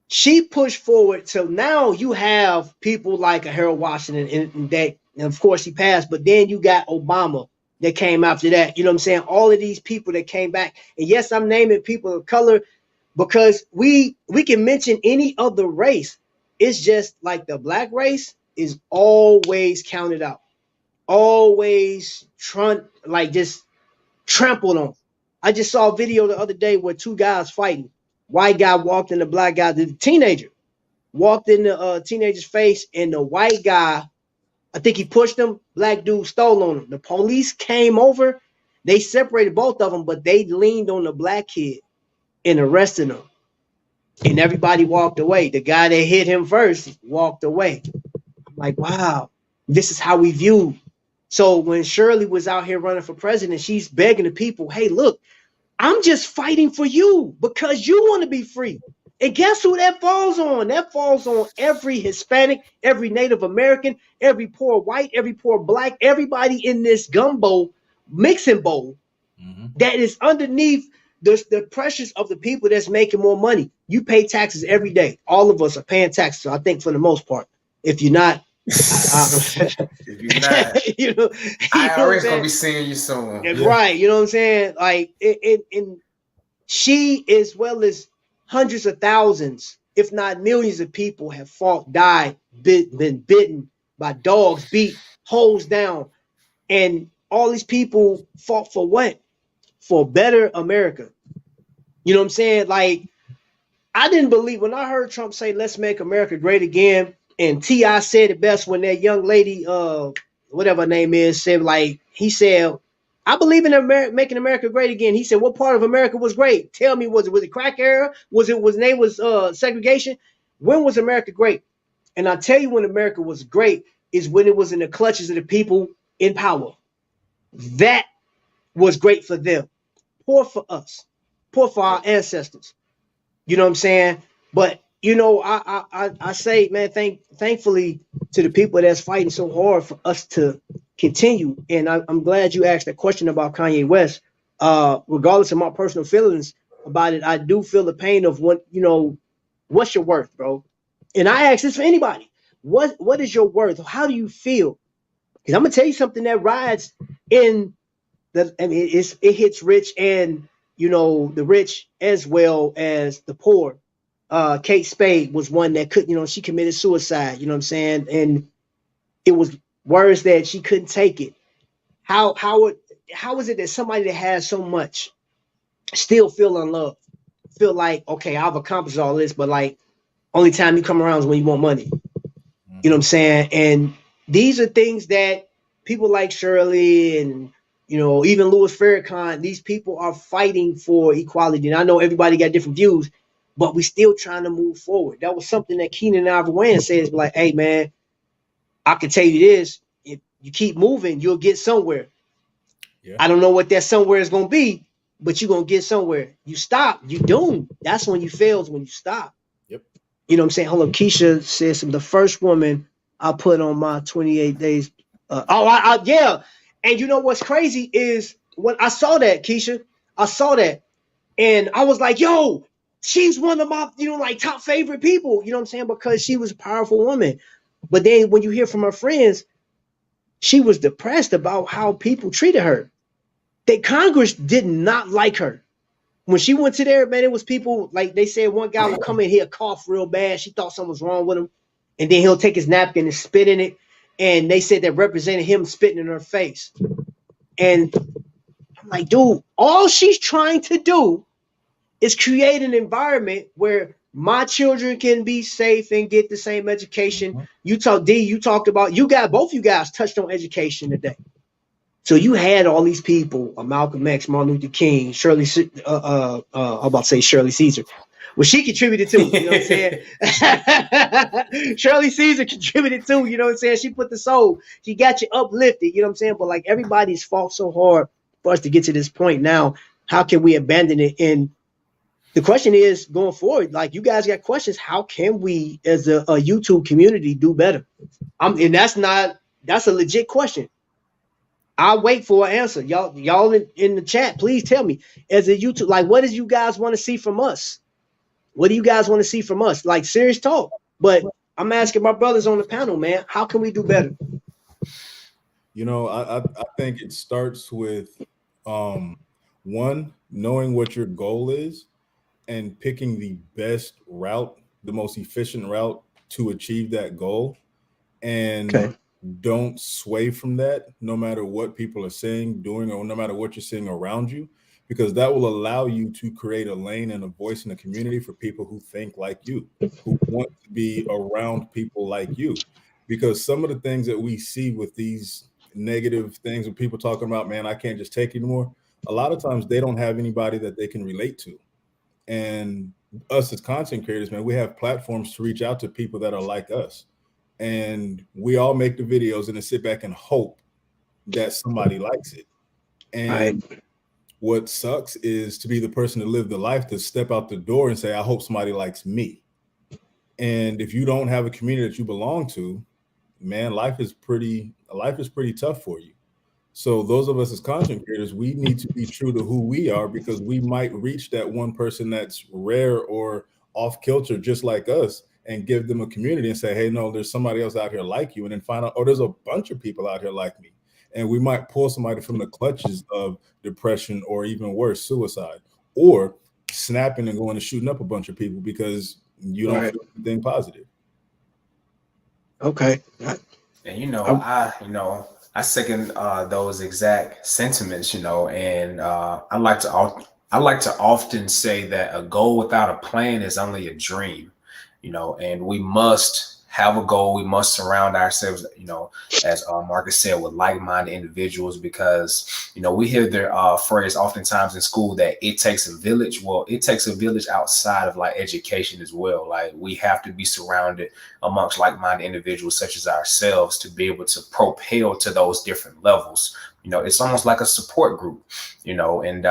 She pushed forward till now you have people like a Harold Washington, and of course he passed, but then you got Obama that came after that. You know what I'm saying? All of these people that came back. And yes, I'm naming people of color because we can mention any other race. It's just like the black race is always counted out, always just trampled on. I just saw a video the other day where two guys fighting. White guy walked in the black guy, the teenager walked in the teenager's face, and the white guy, I think he pushed him. Black dude stole on him. The police came over. They separated both of them, but they leaned on the black kid and arrested him. And everybody walked away. The guy that hit him first walked away. I'm like, wow, this is how we view. So when Shirley was out here running for president, she's begging the people, hey, look, I'm just fighting for you because you want to be free. And guess who that falls on? That falls on every Hispanic, every Native American, every poor white, every poor black, everybody in this gumbo mixing bowl that is underneath the pressures of the people that's making more money. You pay taxes every day. All of us are paying taxes, I think, for the most part. If you're not,
if you're not, IRS gonna be seeing you soon.
Right, you know what I'm saying? Like, and she, as well as hundreds of thousands, if not millions of people, have fought, died, been bitten by dogs, beat, hosed down, and all these people fought for what? For better America. You know what I'm saying? Like, I didn't believe when I heard Trump say, let's make America great again. And T.I. said it best when that young lady, whatever her name is, said, like, he said, I believe in making America great again. He said, what part of America was great? Tell me, was it crack era? Was segregation? When was America great? And I tell you when America was great is when it was in the clutches of the people in power. That was great for them. Poor for us. Poor for our ancestors. You know what I'm saying? But I say, man, thankfully to the people that's fighting so hard for us to continue. And I'm glad you asked that question about Kanye West. Regardless of my personal feelings about it, I do feel the pain of what, what's your worth, bro? And I ask this for anybody. What is your worth? How do you feel? Because I'm gonna tell you something that rides in it hits rich and the rich as well as the poor. Kate Spade was one that could, she committed suicide, you know what I'm saying? And it was words that she couldn't take it. How is it that somebody that has so much still feel unloved? Feel like, okay, I've accomplished all this, but like only time you come around is when you want money. You know what I'm saying? And these are things that people like Shirley and even Louis Farrakhan, these people are fighting for equality. And I know everybody got different views, but we still trying to move forward. That was something that Keenan Ivory says, like, hey man, I can tell you this, if you keep moving, you'll get somewhere. Yeah. I don't know what that somewhere is gonna be, but you're gonna get somewhere. You stop, you doomed. That's when you fail, when you stop.
Yep.
You know what I'm saying? Hold up, Kesha says the first woman I put on my 28 days. Yeah. And you know what's crazy is when I saw that, Kesha, I saw that, and I was like, yo, she's one of my, like top favorite people, you know what I'm saying? Because she was a powerful woman. But then when you hear from her friends, she was depressed about how people treated her. That Congress did not like her. When she went to there, man, it was people, like they said one guy would come in, he'll cough real bad. She thought something was wrong with him. And then he'll take his napkin and spit in it. And they said that represented him spitting in her face. And I'm like, dude, all she's trying to do is create an environment where my children can be safe and get the same education. You talked about, both you guys touched on education today. So you had all these people, Malcolm X, Martin Luther King, Shirley, I'm about to say Shirley Caesar. Well, she contributed too, you know what I'm saying? Shirley Caesar contributed too, you know what I'm saying? She put the soul, she got you uplifted, you know what I'm saying? But like everybody's fought so hard for us to get to this point now. How can we abandon it? And the question is going forward, like you guys got questions, how can we as a YouTube community do better? And that's a legit question. I'll wait for an answer. Y'all in the chat, please tell me as a YouTube, like what do you guys want to see from us? What do you guys want to see from us? Like serious talk. But I'm asking my brothers on the panel, man, how can we do better?
I think it starts with one, knowing what your goal is and picking the best route, the most efficient route to achieve that goal. And don't sway from that, no matter what people are saying, doing, or no matter what you're seeing around you, because that will allow you to create a lane and a voice in the community for people who think like you, who want to be around people like you. Because some of the things that we see with these negative things when people talking about, man, I can't just take anymore, a lot of times they don't have anybody that they can relate to. And us as content creators, man, we have platforms to reach out to people that are like us. And we all make the videos and then sit back and hope that somebody likes it. And what sucks is to be the person to live the life, to step out the door and say, I hope somebody likes me. And if you don't have a community that you belong to, man, life is pretty tough for you. So those of us as content creators, we need to be true to who we are, because we might reach that one person that's rare or off kilter just like us, and give them a community and say, hey, no, there's somebody else out here like you. And then find out, oh, there's a bunch of people out here like me. And we might pull somebody from the clutches of depression, or even worse, suicide, or snapping and going and shooting up a bunch of people because you don't feel anything positive.
Okay.
And I second those exact sentiments, and I like to often say that a goal without a plan is only a dream. And we must have a goal. We must surround ourselves, as Marcus said, with like-minded individuals, because, we hear the phrase oftentimes in school that it takes a village. Well, it takes a village outside of like education as well. Like we have to be surrounded amongst like-minded individuals such as ourselves to be able to propel to those different levels. It's almost like a support group, and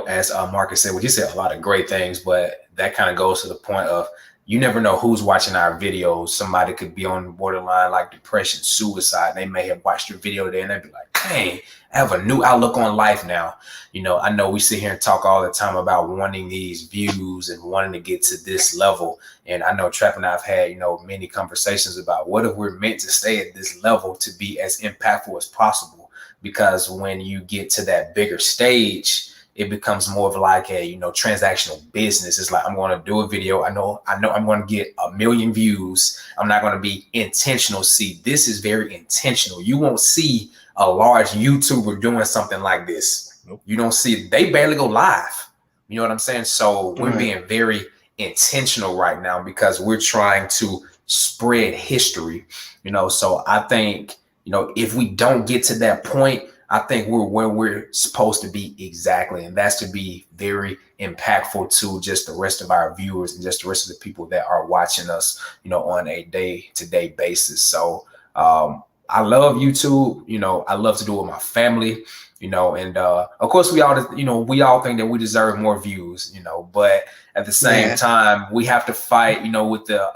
as Marcus said, well, he said a lot of great things, but that kind of goes to the point of, you never know who's watching our videos. Somebody could be on borderline like depression, suicide. They may have watched your video today and they'd be like, dang, I have a new outlook on life now. You know, I know we sit here and talk all the time about wanting these views and wanting to get to this level. And I know Trap and I've had, you know, many conversations about what if we're meant to stay at this level to be as impactful as possible? Because when you get to that bigger stage, it becomes more of like a, you know, transactional business. It's like, I'm going to do a video. I know I'm going to get 1 million views. I'm not going to be intentional. See, this is very intentional. You won't see a large YouTuber doing something like this.
Nope.
You don't see it. They barely go live. You know what I'm saying? So we're being very intentional right now because we're trying to spread history, you know? So I think, you know, if we don't get to that point, I think we're where we're supposed to be exactly. And that's to be very impactful to just the rest of our viewers and just the rest of the people that are watching us, you know, on a day-to-day basis. So I love YouTube. You know, I love to do it with my family, you know, and of course we all, you know, we all think that we deserve more views, you know, but at the same time, we have to fight, you know, with the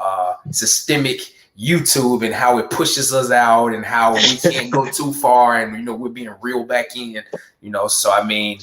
systemic YouTube and how it pushes us out and how we can't go too far and, you know, we're being reeled back in, you know. So I mean,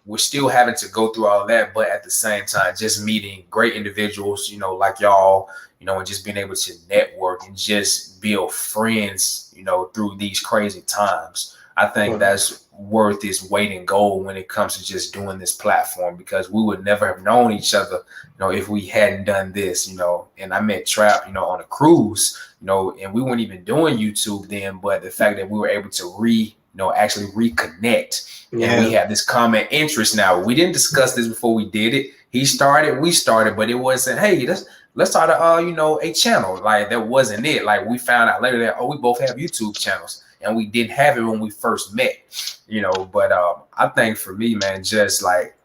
we're still having to go through all of that, but at the same time, just meeting great individuals, you know, like y'all, you know, and just being able to network and just build friends, you know, through these crazy times. I think that's worth its weight in gold when it comes to just doing this platform, because we would never have known each other, you know, if we hadn't done this, you know. And I met Trap, you know, on a cruise, you know, and we weren't even doing YouTube then, but the fact that we were able to actually reconnect, and we have this common interest now. We didn't discuss this before we did it. He started, we started, but it wasn't, hey, let's start a you know, a channel. Like, that wasn't it. Like, we found out later that, oh, we both have YouTube channels. And we didn't have it when we first met, you know. But I think for me, man, just like,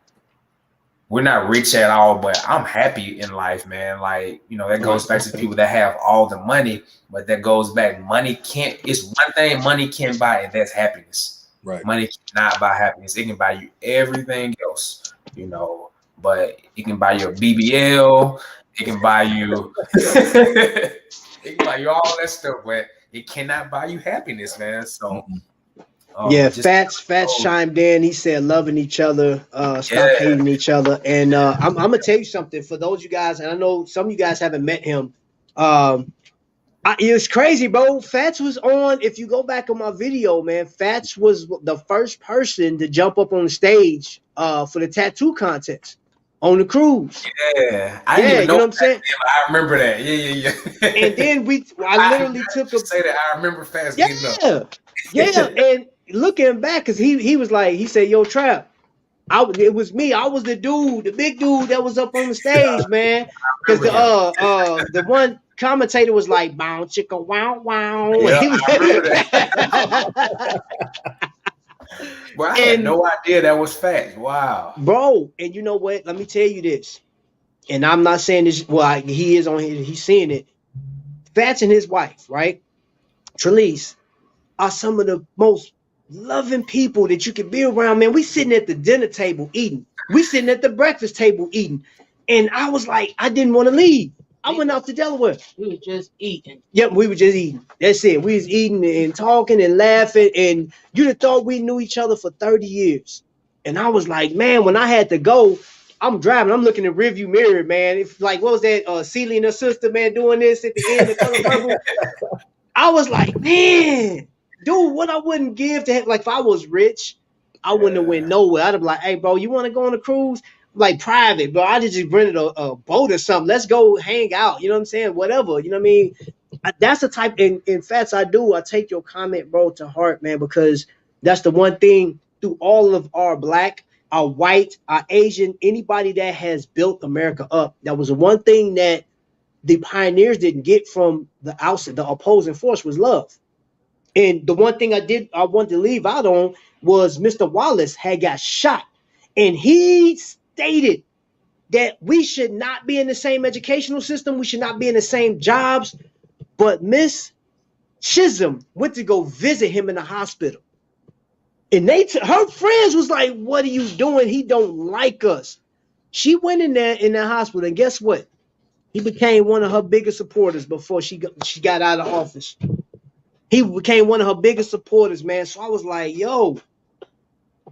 we're not rich at all, but I'm happy in life, man. Like, you know, that goes back to people that have all the money, but that goes back, it's one thing money can buy, and that's happiness.
Right.
Money cannot buy happiness. It can buy you everything else, you know, but it can buy you a BBL, it can buy you it can buy you all that stuff, but it cannot buy you happiness, man. So
Fats chimed in. He said loving each other, stop hating each other. And I'm gonna tell you something for those of you guys, and I know some of you guys haven't met him. It was crazy, bro. Fats was on. If you go back on my video, man, Fats was the first person to jump up on the stage for the tattoo contest on the cruise.
Yeah, I didn't even know
you know what I'm saying.
I remember that. Yeah.
And then I literally took a
say that. I remember Fats getting up.
Yeah. And looking back, because he was like, he said, "Yo, Trap, it was me. I was the dude, the big dude that was up on the stage, man." Because the one commentator was like, "Bow chicka wow wow."
Yeah, I remember that. Well, I had no idea that was Fats. Wow,
bro. And you know what? Let me tell you this. And I'm not saying this. Well, he is on here. He's seeing it. Fats and his wife, right, Trelise, are some of the most loving people that you can be around, man. We sitting at the dinner table eating. We sitting at the breakfast table eating. And I was like, I didn't want to leave. I went out to Delaware.
We were just eating.
Yep, we were just eating. That's it. We was eating and talking and laughing. And you'd have thought we knew each other for 30 years. And I was like, man, when I had to go, I'm driving. I'm looking in the rearview mirror, man. If like, what was that? Celie and her sister, man, doing this at the end of Color Purple. I was like, man, dude, what I wouldn't give to have, like, if I was rich, I wouldn't have went nowhere. I'd have been like, hey, bro, you want to go on a cruise? Like, private, bro. I just rented a boat or something. Let's go hang out. You know what I'm saying? Whatever. You know what I mean? That's the type, in fact, I take your comment, bro, to heart, man, because that's the one thing through all of our Black, our white, our Asian, anybody that has built America up. That was the one thing that the pioneers didn't get from the outside, the opposing force, was love. And the one thing I wanted to leave out on was Mr. Wallace had got shot, and he stated that we should not be in the same educational system. We should not be in the same jobs. But Miss Chisholm went to go visit him in the hospital. And her friends was like, what are you doing? He don't like us. She went in there in that hospital, and guess what? He became one of her biggest supporters before she got out of office. He became one of her biggest supporters, man. So I was like, yo,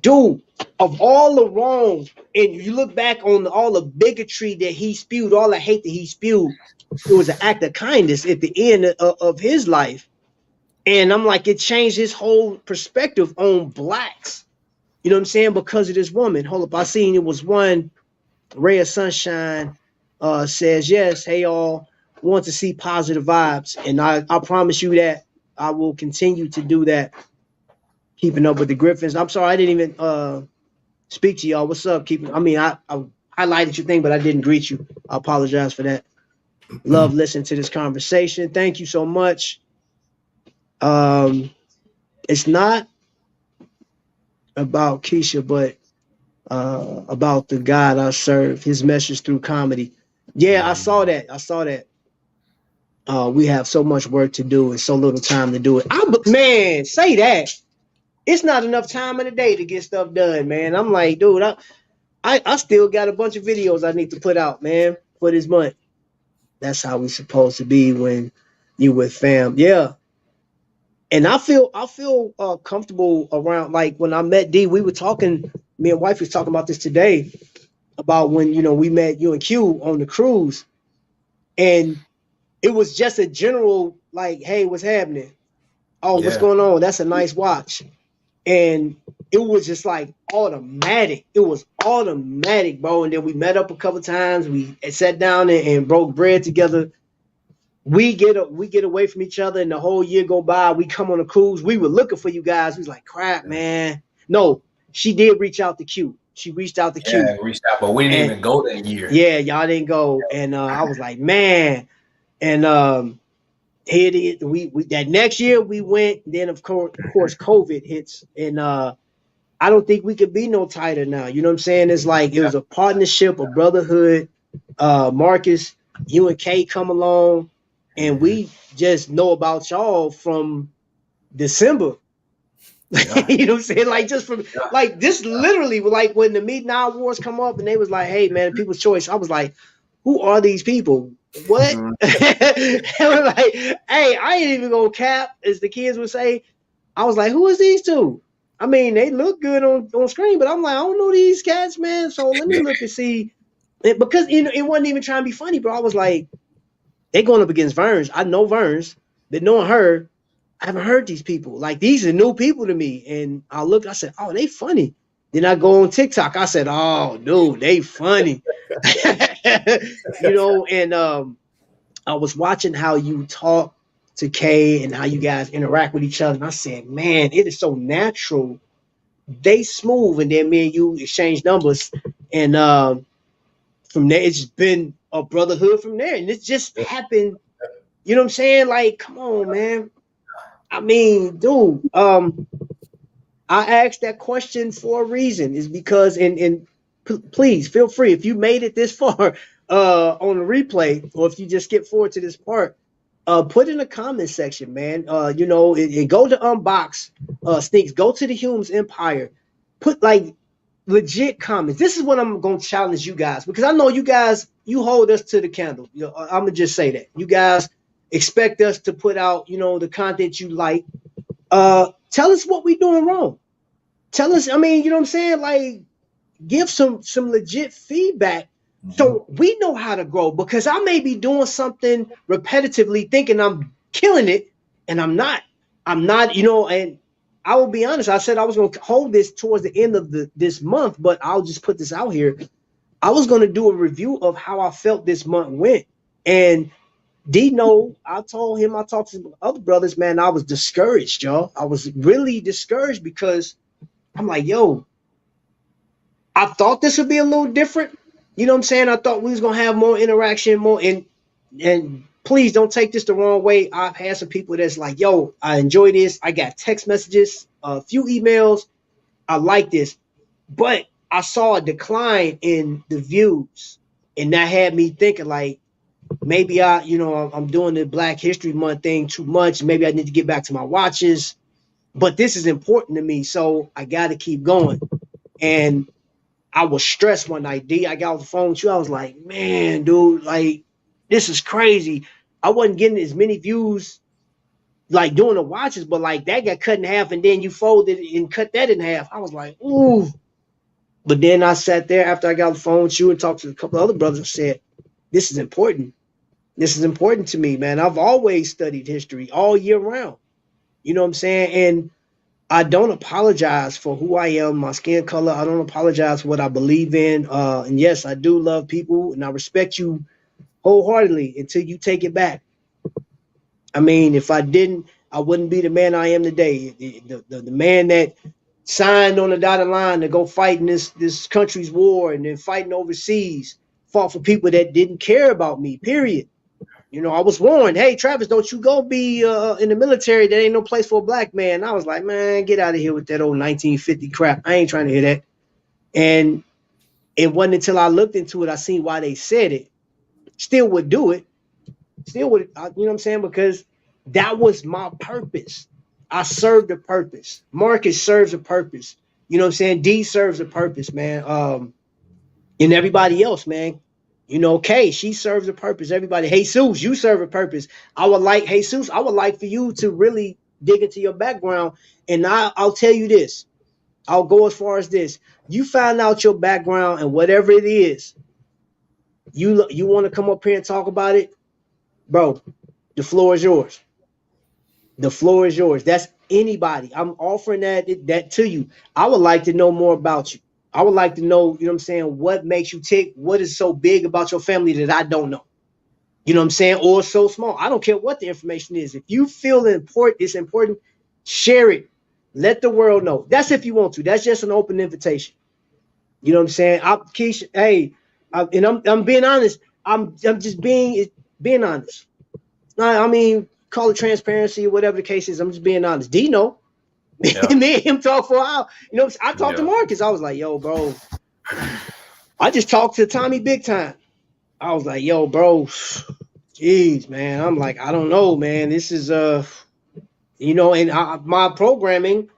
dude, of all the wrong, and you look back on all the bigotry that he spewed, all the hate that he spewed, it was an act of kindness at the end of his life. And I'm like, it changed his whole perspective on blacks. You know what I'm saying? Because of this woman. Hold up, I seen it was one, Ray of Sunshine says, yes, hey all, want to see positive vibes. And I promise you that I will continue to do that. Keeping up with the Griffins. I'm sorry, I didn't even speak to y'all. What's up? I highlighted your thing, but I didn't greet you. I apologize for that. Love listening to this conversation. Thank you so much. It's not about Kesha, but about the God I serve, his message through comedy. Yeah, I saw that. We have so much work to do and so little time to do it. Man, say that. It's not enough time in the day to get stuff done, man. I'm like, dude, I still got a bunch of videos I need to put out, man, for this month. That's how we supposed to be when you with fam. Yeah. And I feel comfortable around, like when I met D, we were talking, me and wife was talking about this today, about when, we met you and Q on the cruise. And it was just a general, like, hey, what's happening? Oh, yeah. What's going on? That's a nice watch. And it was just like automatic. It was automatic, bro. And then we met up a couple times. We sat down and broke bread together. We get away from each other, and the whole year go by. We come on a cruise. We were looking for you guys. We was like, crap, man. No, she did reach out to Q. She reached out to Q.
Yeah, reached out, but we didn't even go that year.
Yeah, y'all didn't go. And I was like, man. And here it is. We that next year we went. Then of course COVID hits, and I don't think we could be no tighter now. You know what I'm saying? It's like it was a partnership, a brotherhood. Marcus, you and Kay come along, and we just know about y'all from December. Yeah. You know what I'm saying? Like just from like this, literally, like when the Midnight Wars come up, and they was like, "Hey, man, People's Choice." I was like, "Who are these people? What?" And we're like, "Hey, I ain't even gonna cap," as the kids would say. I was like, "Who is these two?" I mean, they look good on screen, but I'm like, I don't know these cats, man. So let me look and see. Because it wasn't even trying to be funny, bro. I was like, they going up against Verns. I know Verns. Been knowing her. I haven't heard these people. Like, these are new people to me. And I looked, I said, oh, they funny. Then I go on TikTok. I said, oh, dude, they funny. And I was watching how you talk to Kay and how you guys interact with each other. And I said, man, it is so natural. They smooth. And then me and you exchange numbers. And from there, it's been a brotherhood from there. And it just happened. You know what I'm saying? Like, come on, man. I mean, dude, I asked that question for a reason. Is because, and please feel free, if you made it this far on the replay, or if you just skip forward to this part, put in the comment section, man. Go to Unbox Sneaks, go to the Hume's Empire, put like legit comments. This is what I'm going to challenge you guys, because I know you guys, you hold us to the candle. I'm going to just say that. You guys expect us to put out, the content you like. Tell us what we doing wrong. Tell us, I mean, you know what I'm saying? Like, give some legit feedback so we know how to grow, because I may be doing something repetitively thinking I'm killing it, and I'm not, and I will be honest. I said I was going to hold this towards the end of this month, but I'll just put this out here. I was going to do a review of how I felt this month went. And Dino, I told him, I talked to some other brothers, man, I was discouraged, y'all. I was really discouraged because I'm like, yo, I thought this would be a little different. You know what I'm saying? I thought we was going to have more interaction, more. And please don't take this the wrong way. I've had some people that's like, yo, I enjoy this. I got text messages, a few emails. I like this. But I saw a decline in the views. And that had me thinking, like, maybe I'm doing the Black History Month thing too much. Maybe I need to get back to my watches. But this is important to me, so I got to keep going. And I was stressed one night, D. I got off the phone with you. I was like, man, dude, like, This is crazy. I wasn't getting as many views like doing the watches, but like that got cut in half, and then you folded and cut that in half. I was like, ooh. But then I sat there after I got on the phone with you and talked to a couple of other brothers and said, this is important. This is important to me, man. I've always studied history all year round. You know what I'm saying? And I don't apologize for who I am, my skin color. I don't apologize for what I believe in. And yes, I do love people and I respect you wholeheartedly until you take it back. I mean, if I didn't, I wouldn't be the man I am today. The man that signed on the dotted line to go fight in this country's war and then fighting overseas, fought for people that didn't care about me, period. You know, I was warned, hey, Travis, don't you go be in the military. There ain't no place for a black man. And I was like, man, get out of here with that old 1950 crap. I ain't trying to hear that. And it wasn't until I looked into it, I seen why they said it. Still would do it. Still would, you know what I'm saying? Because that was my purpose. I served a purpose. Marcus serves a purpose. You know what I'm saying? D serves a purpose, man. And everybody else, man. You know, Kay, she serves a purpose. Everybody, Jesus, you serve a purpose. I would like for you to really dig into your background. And I'll tell you this. I'll go as far as this. You find out your background and whatever it is, you want to come up here and talk about it, bro, the floor is yours. The floor is yours. That's anybody. I'm offering that to you. I would like to know more about you. I would like to know, you know what I'm saying, what makes you tick, what is so big about your family that I don't know. You know what I'm saying? Or so small. I don't care what the information is. If you feel it's important, share it. Let the world know. That's if you want to. That's just an open invitation. You know what I'm saying? Kesha, hey, I'm being honest. I'm just being honest. I mean, call it transparency or whatever the case is. I'm just being honest. Dino, yeah. Me and him talk for a while. You know, I talked to Marcus. I was like, yo, bro. I just talked to Tommy big time. I was like, yo, bro. Jeez, man. I'm like, I don't know, man. This is, you know, and my programming,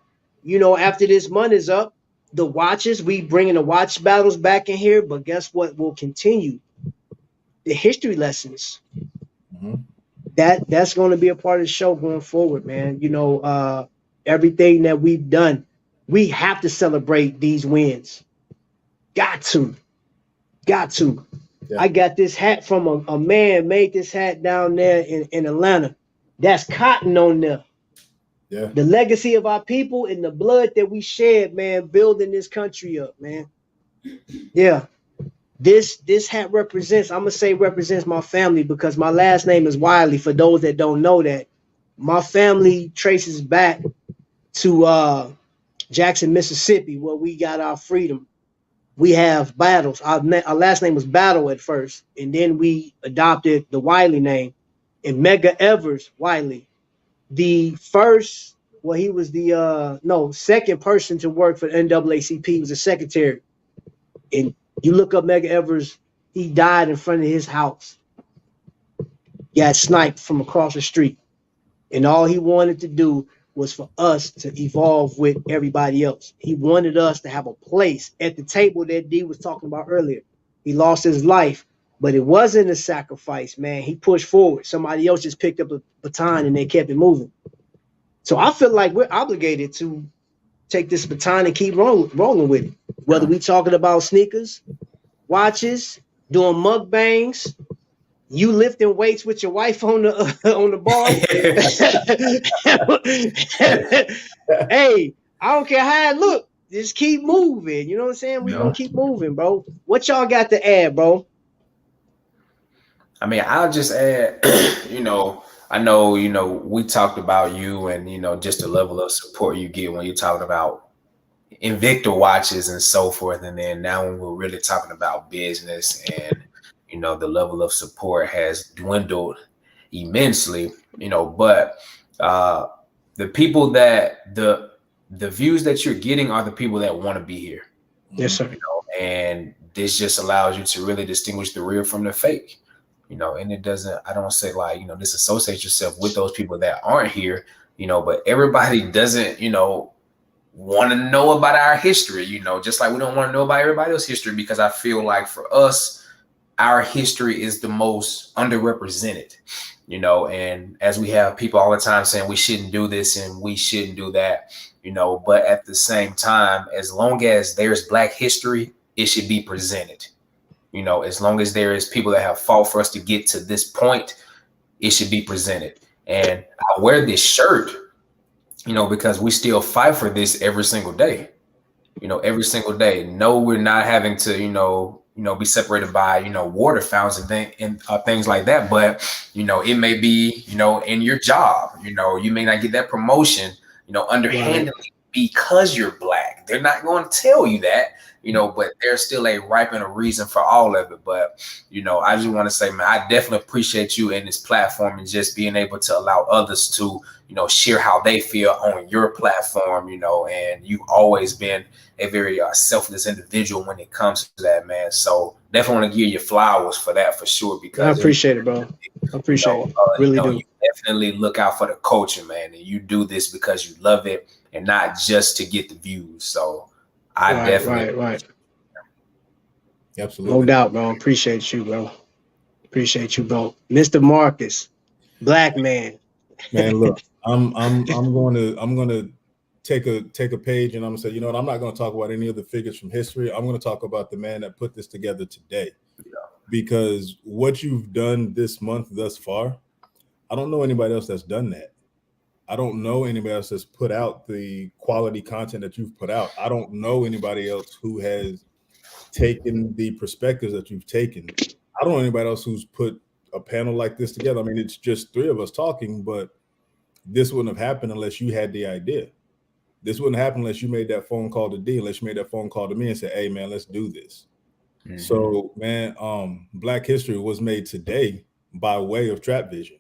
you know, after this month is up, the watches, we bringing the watch battles back in here. But guess what will continue? The history lessons. Mm-hmm. That's going to be a part of the show going forward, man. You know, everything that we've done, we have to celebrate these wins. Got to. Yeah. I got this hat from a man made this hat down there in Atlanta. That's cotton on there. Yeah. The legacy of our people and the blood that we shed, man, building this country up, man. Yeah. This hat represents my family because my last name is Wiley. For those that don't know that, my family traces back to Jackson, Mississippi, where we got our freedom. We have Battles. Our last name was Battle at first, and then we adopted the Wiley name. And Medgar Evers Wiley, the first, well, he was the second person to work for the NAACP. He was a secretary. And you look up Medgar Evers, he died in front of his house. Got sniped from across the street. And all he wanted to do was for us to evolve with everybody else. He wanted us to have a place at the table that D was talking about earlier. He lost his life, but it wasn't a sacrifice, man. He pushed forward. Somebody else just picked up a baton and they kept it moving. So I feel like we're obligated to take this baton and keep rolling with it. Whether we talking about sneakers, watches, doing mukbangs, you lifting weights with your wife on the bar. Hey, I don't care how it look. Just keep moving. You know what I'm saying? We're gonna keep moving, bro. What y'all got to add, bro?
I mean, I'll just add, I know, we talked about you and, just the level of support you get when you're talking about Invicta watches and so forth. And then now when we're really talking about business and, the level of support has dwindled immensely, but the people that the views that you're getting are the people that want to be here.
Yes, sir.
And this just allows you to really distinguish the real from the fake. And it doesn't, I don't say like, disassociate yourself with those people that aren't here, but everybody doesn't, want to know about our history, just like we don't want to know about everybody else's history, because I feel like for us, our history is the most underrepresented, you know, and as we have people all the time saying we shouldn't do this and we shouldn't do that, you know, but at the same time, as long as there's Black history, it should be presented. You know, as long as there is people that have fought for us to get to this point, it should be presented. And I wear this shirt, you know, because we still fight for this every single day. You know, every single day. No, we're not having to, be separated by, water fountains and things like that. But, it may be, in your job, you may not get that promotion, underhandedly because you're Black. They're not going to tell you that, but there's still a ripe and a reason for all of it. But, I just want to say, man, I definitely appreciate you in this platform and just being able to allow others to, share how they feel on your platform, and you've always been a very selfless individual when it comes to that, man. So definitely want to give you flowers for that for sure. Because
I appreciate it, bro. I appreciate it. Really do.
You definitely look out for the culture, man. And you do this because you love it and not just to get the views. So I definitely.
Right.
Absolutely.
No doubt, bro. Appreciate you, bro. Appreciate you, bro. Mr. Marcus, Black man.
Man, look, I'm going to take a page and I'm gonna say, you know what, I'm not going to talk about any of the figures from history. I'm going to talk about the man that put this together today. Because what you've done this month thus far, I don't know anybody else that's done that. I don't know anybody else that's put out the quality content that you've put out. I don't know anybody else who has taken the perspectives that you've taken. I don't know anybody else who's put a panel like this together. I mean, it's just three of us talking, but this wouldn't have happened unless you had the idea. This wouldn't happen unless you made that phone call to D, unless you made that phone call to me and said, hey, man, let's do this. Mm-hmm. So, man, Black history was made today by way of Trap Vision.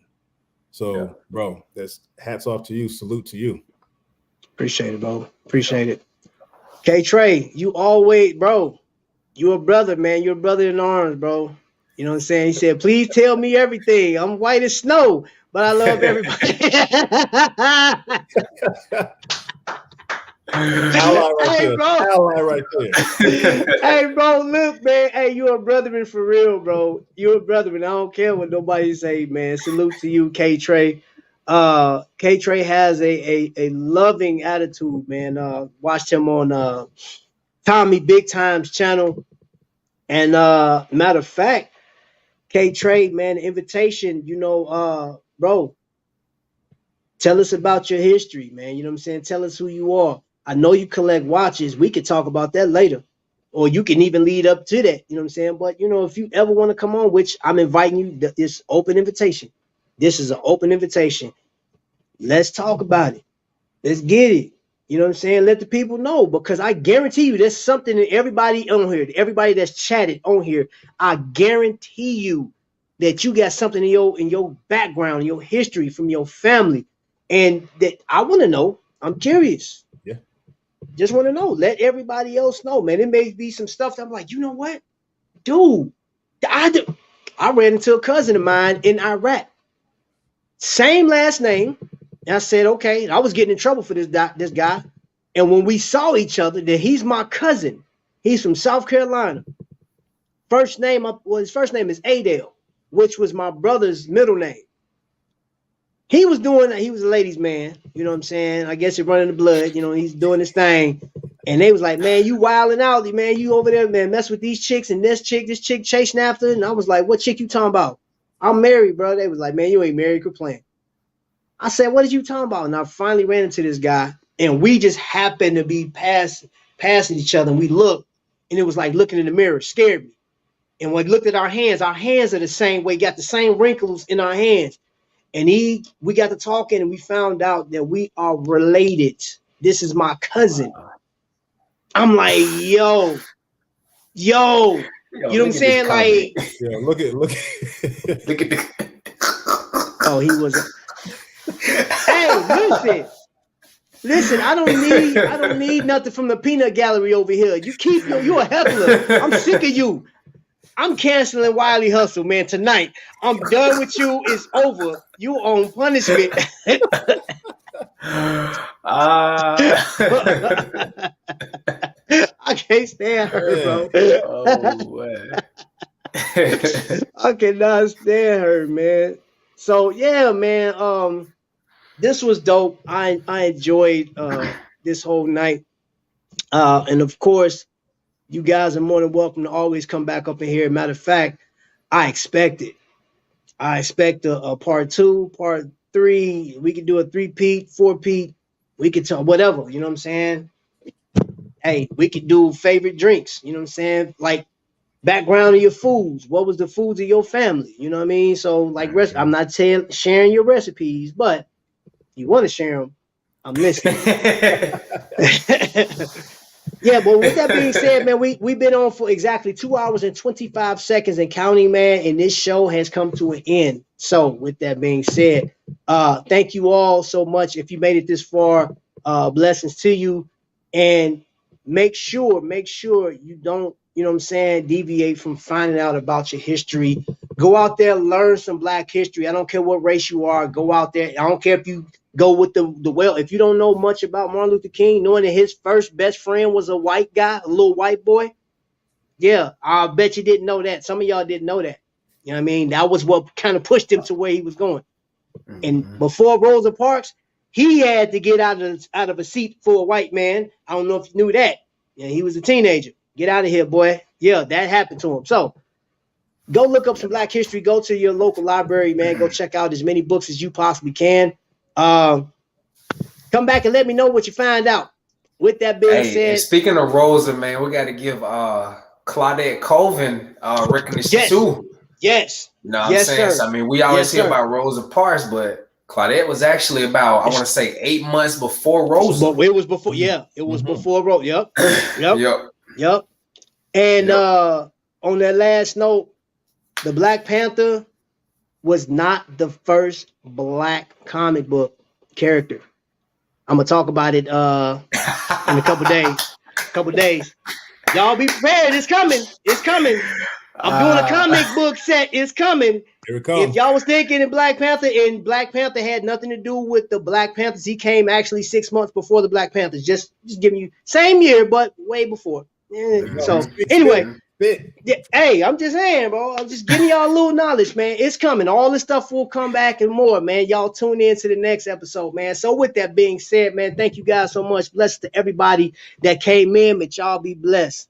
So, bro, that's hats off to you. Salute to you.
Appreciate it, bro. Appreciate it. K-Trey, you always, bro, you a brother, man. You're a brother in arms, bro. You know what I'm saying? He said, please tell me everything. I'm white as snow, but I love everybody.
Right there.
Hey, bro, look, man. Hey, you're a brother for real, bro. You're a brother, and I don't care what nobody say, man. Salute to you, K-Trey. K-Trey has a loving attitude, man. Watched him on Tommy Big Time's channel. And matter of fact, K-Trey, man, invitation, bro, tell us about your history, man. You know what I'm saying? Tell us who you are. I know you collect watches. We could talk about that later. Or you can even lead up to that. You know what I'm saying? But, if you ever want to come on, which I'm inviting you, this open invitation. This is an open invitation. Let's talk about it. Let's get it. You know what I'm saying? Let the people know, because I guarantee you there's something in everybody on here, everybody that's chatted on here. I guarantee you that you got something in your background, in your history, from your family, and that I want to know. I'm curious.
Yeah.
Just want to know. Let everybody else know, man. It may be some stuff that I'm like, you know what, dude? I ran into a cousin of mine in Iraq. Same last name. And I said, okay. I was getting in trouble for this guy. And when we saw each other, that he's my cousin. He's from South Carolina. His first name is Adele, which was my brother's middle name. He was a ladies' man. You know what I'm saying? I guess it's running the blood. He's doing his thing. And they was like, man, you wilding out, man. You over there, man, mess with these chicks and this chick chasing after. And I was like, what chick you talking about? I'm married, bro. They was like, man, you ain't married. Quit playing. I said, what did you talking about? And I finally ran into this guy, and we just happened to be passing each other. And we looked, and it was like looking in the mirror, scared me. And when we looked at our hands are the same way, got the same wrinkles in our hands. And we got to talking, and we found out that we are related. This is my cousin. I'm like, yo. You know what I'm saying? Like,
yeah, look at
oh, he was. Hey, listen. I don't need nothing from the peanut gallery over here. You a heckler. I'm sick of you. I'm canceling Wiley Hustle, man. Tonight, I'm done with you. It's over. You on punishment. I can't stand her, bro.
Oh, man.
I cannot stand her, man. So yeah, man. This was dope. I enjoyed this whole night. And of course, you guys are more than welcome to always come back up in here. Matter of fact, I expect it. I expect a part 2, part 3. We could do a 3-peat, 4-peat. We could talk whatever. You know what I'm saying? Hey, we could do favorite drinks. You know what I'm saying? Like background of your foods. What was the foods of your family? You know what I mean? So like, I'm not sharing your recipes, but you want to share them, I'm listening. Yeah, but with that being said, man, we've been on for exactly 2 hours and 25 seconds and counting, man, and this show has come to an end. So with that being said, thank you all so much. If you made it this far, blessings to you. And make sure you don't, you know what I'm saying, deviate from finding out about your history. Go out there, learn some Black history. I don't care what race you are. Go out there. I don't care if you go with the well. If you don't know much about Martin Luther King, knowing that his first best friend was a white guy, a little white boy, yeah, I bet you didn't know that. Some of y'all didn't know that. You know what I mean? That was what kind of pushed him to where he was going. Mm-hmm. And before Rosa Parks, he had to get out of a seat for a white man. I don't know if you knew that. Yeah, he was a teenager. Get out of here, boy. Yeah, that happened to him. So go look up some Black history. Go to your local library, man. Go check out as many books as you possibly can. Come back and let me know what you find out. With that being said,
speaking of Rosa, man, we got to give Claudette Colvin recognition too.
Yes.
You know what I'm saying?
Sir.
So, I mean, we always hear about Rosa Parks, but Claudette was actually about, I want to say, 8 months before Rosa.
But it was before, it was before Rosa. Yep. And on that last note, the Black Panther was not the first Black comic book character. I'm gonna talk about it in a couple days. Y'all be prepared. It's coming. I'm doing a comic book set. It's coming.
Here it comes.
If y'all was thinking in Black Panther, and Black Panther had nothing to do with the Black Panthers, he came actually 6 months before the Black Panthers. Just giving you same year, but way before. So anyway. Yeah, hey, I'm just saying, bro. I'm just giving y'all a little knowledge, man. It's coming. All this stuff will come back and more, man. Y'all tune in to the next episode, man. So with that being said, man, thank you guys so much. Blessed to everybody that came in, but y'all be blessed.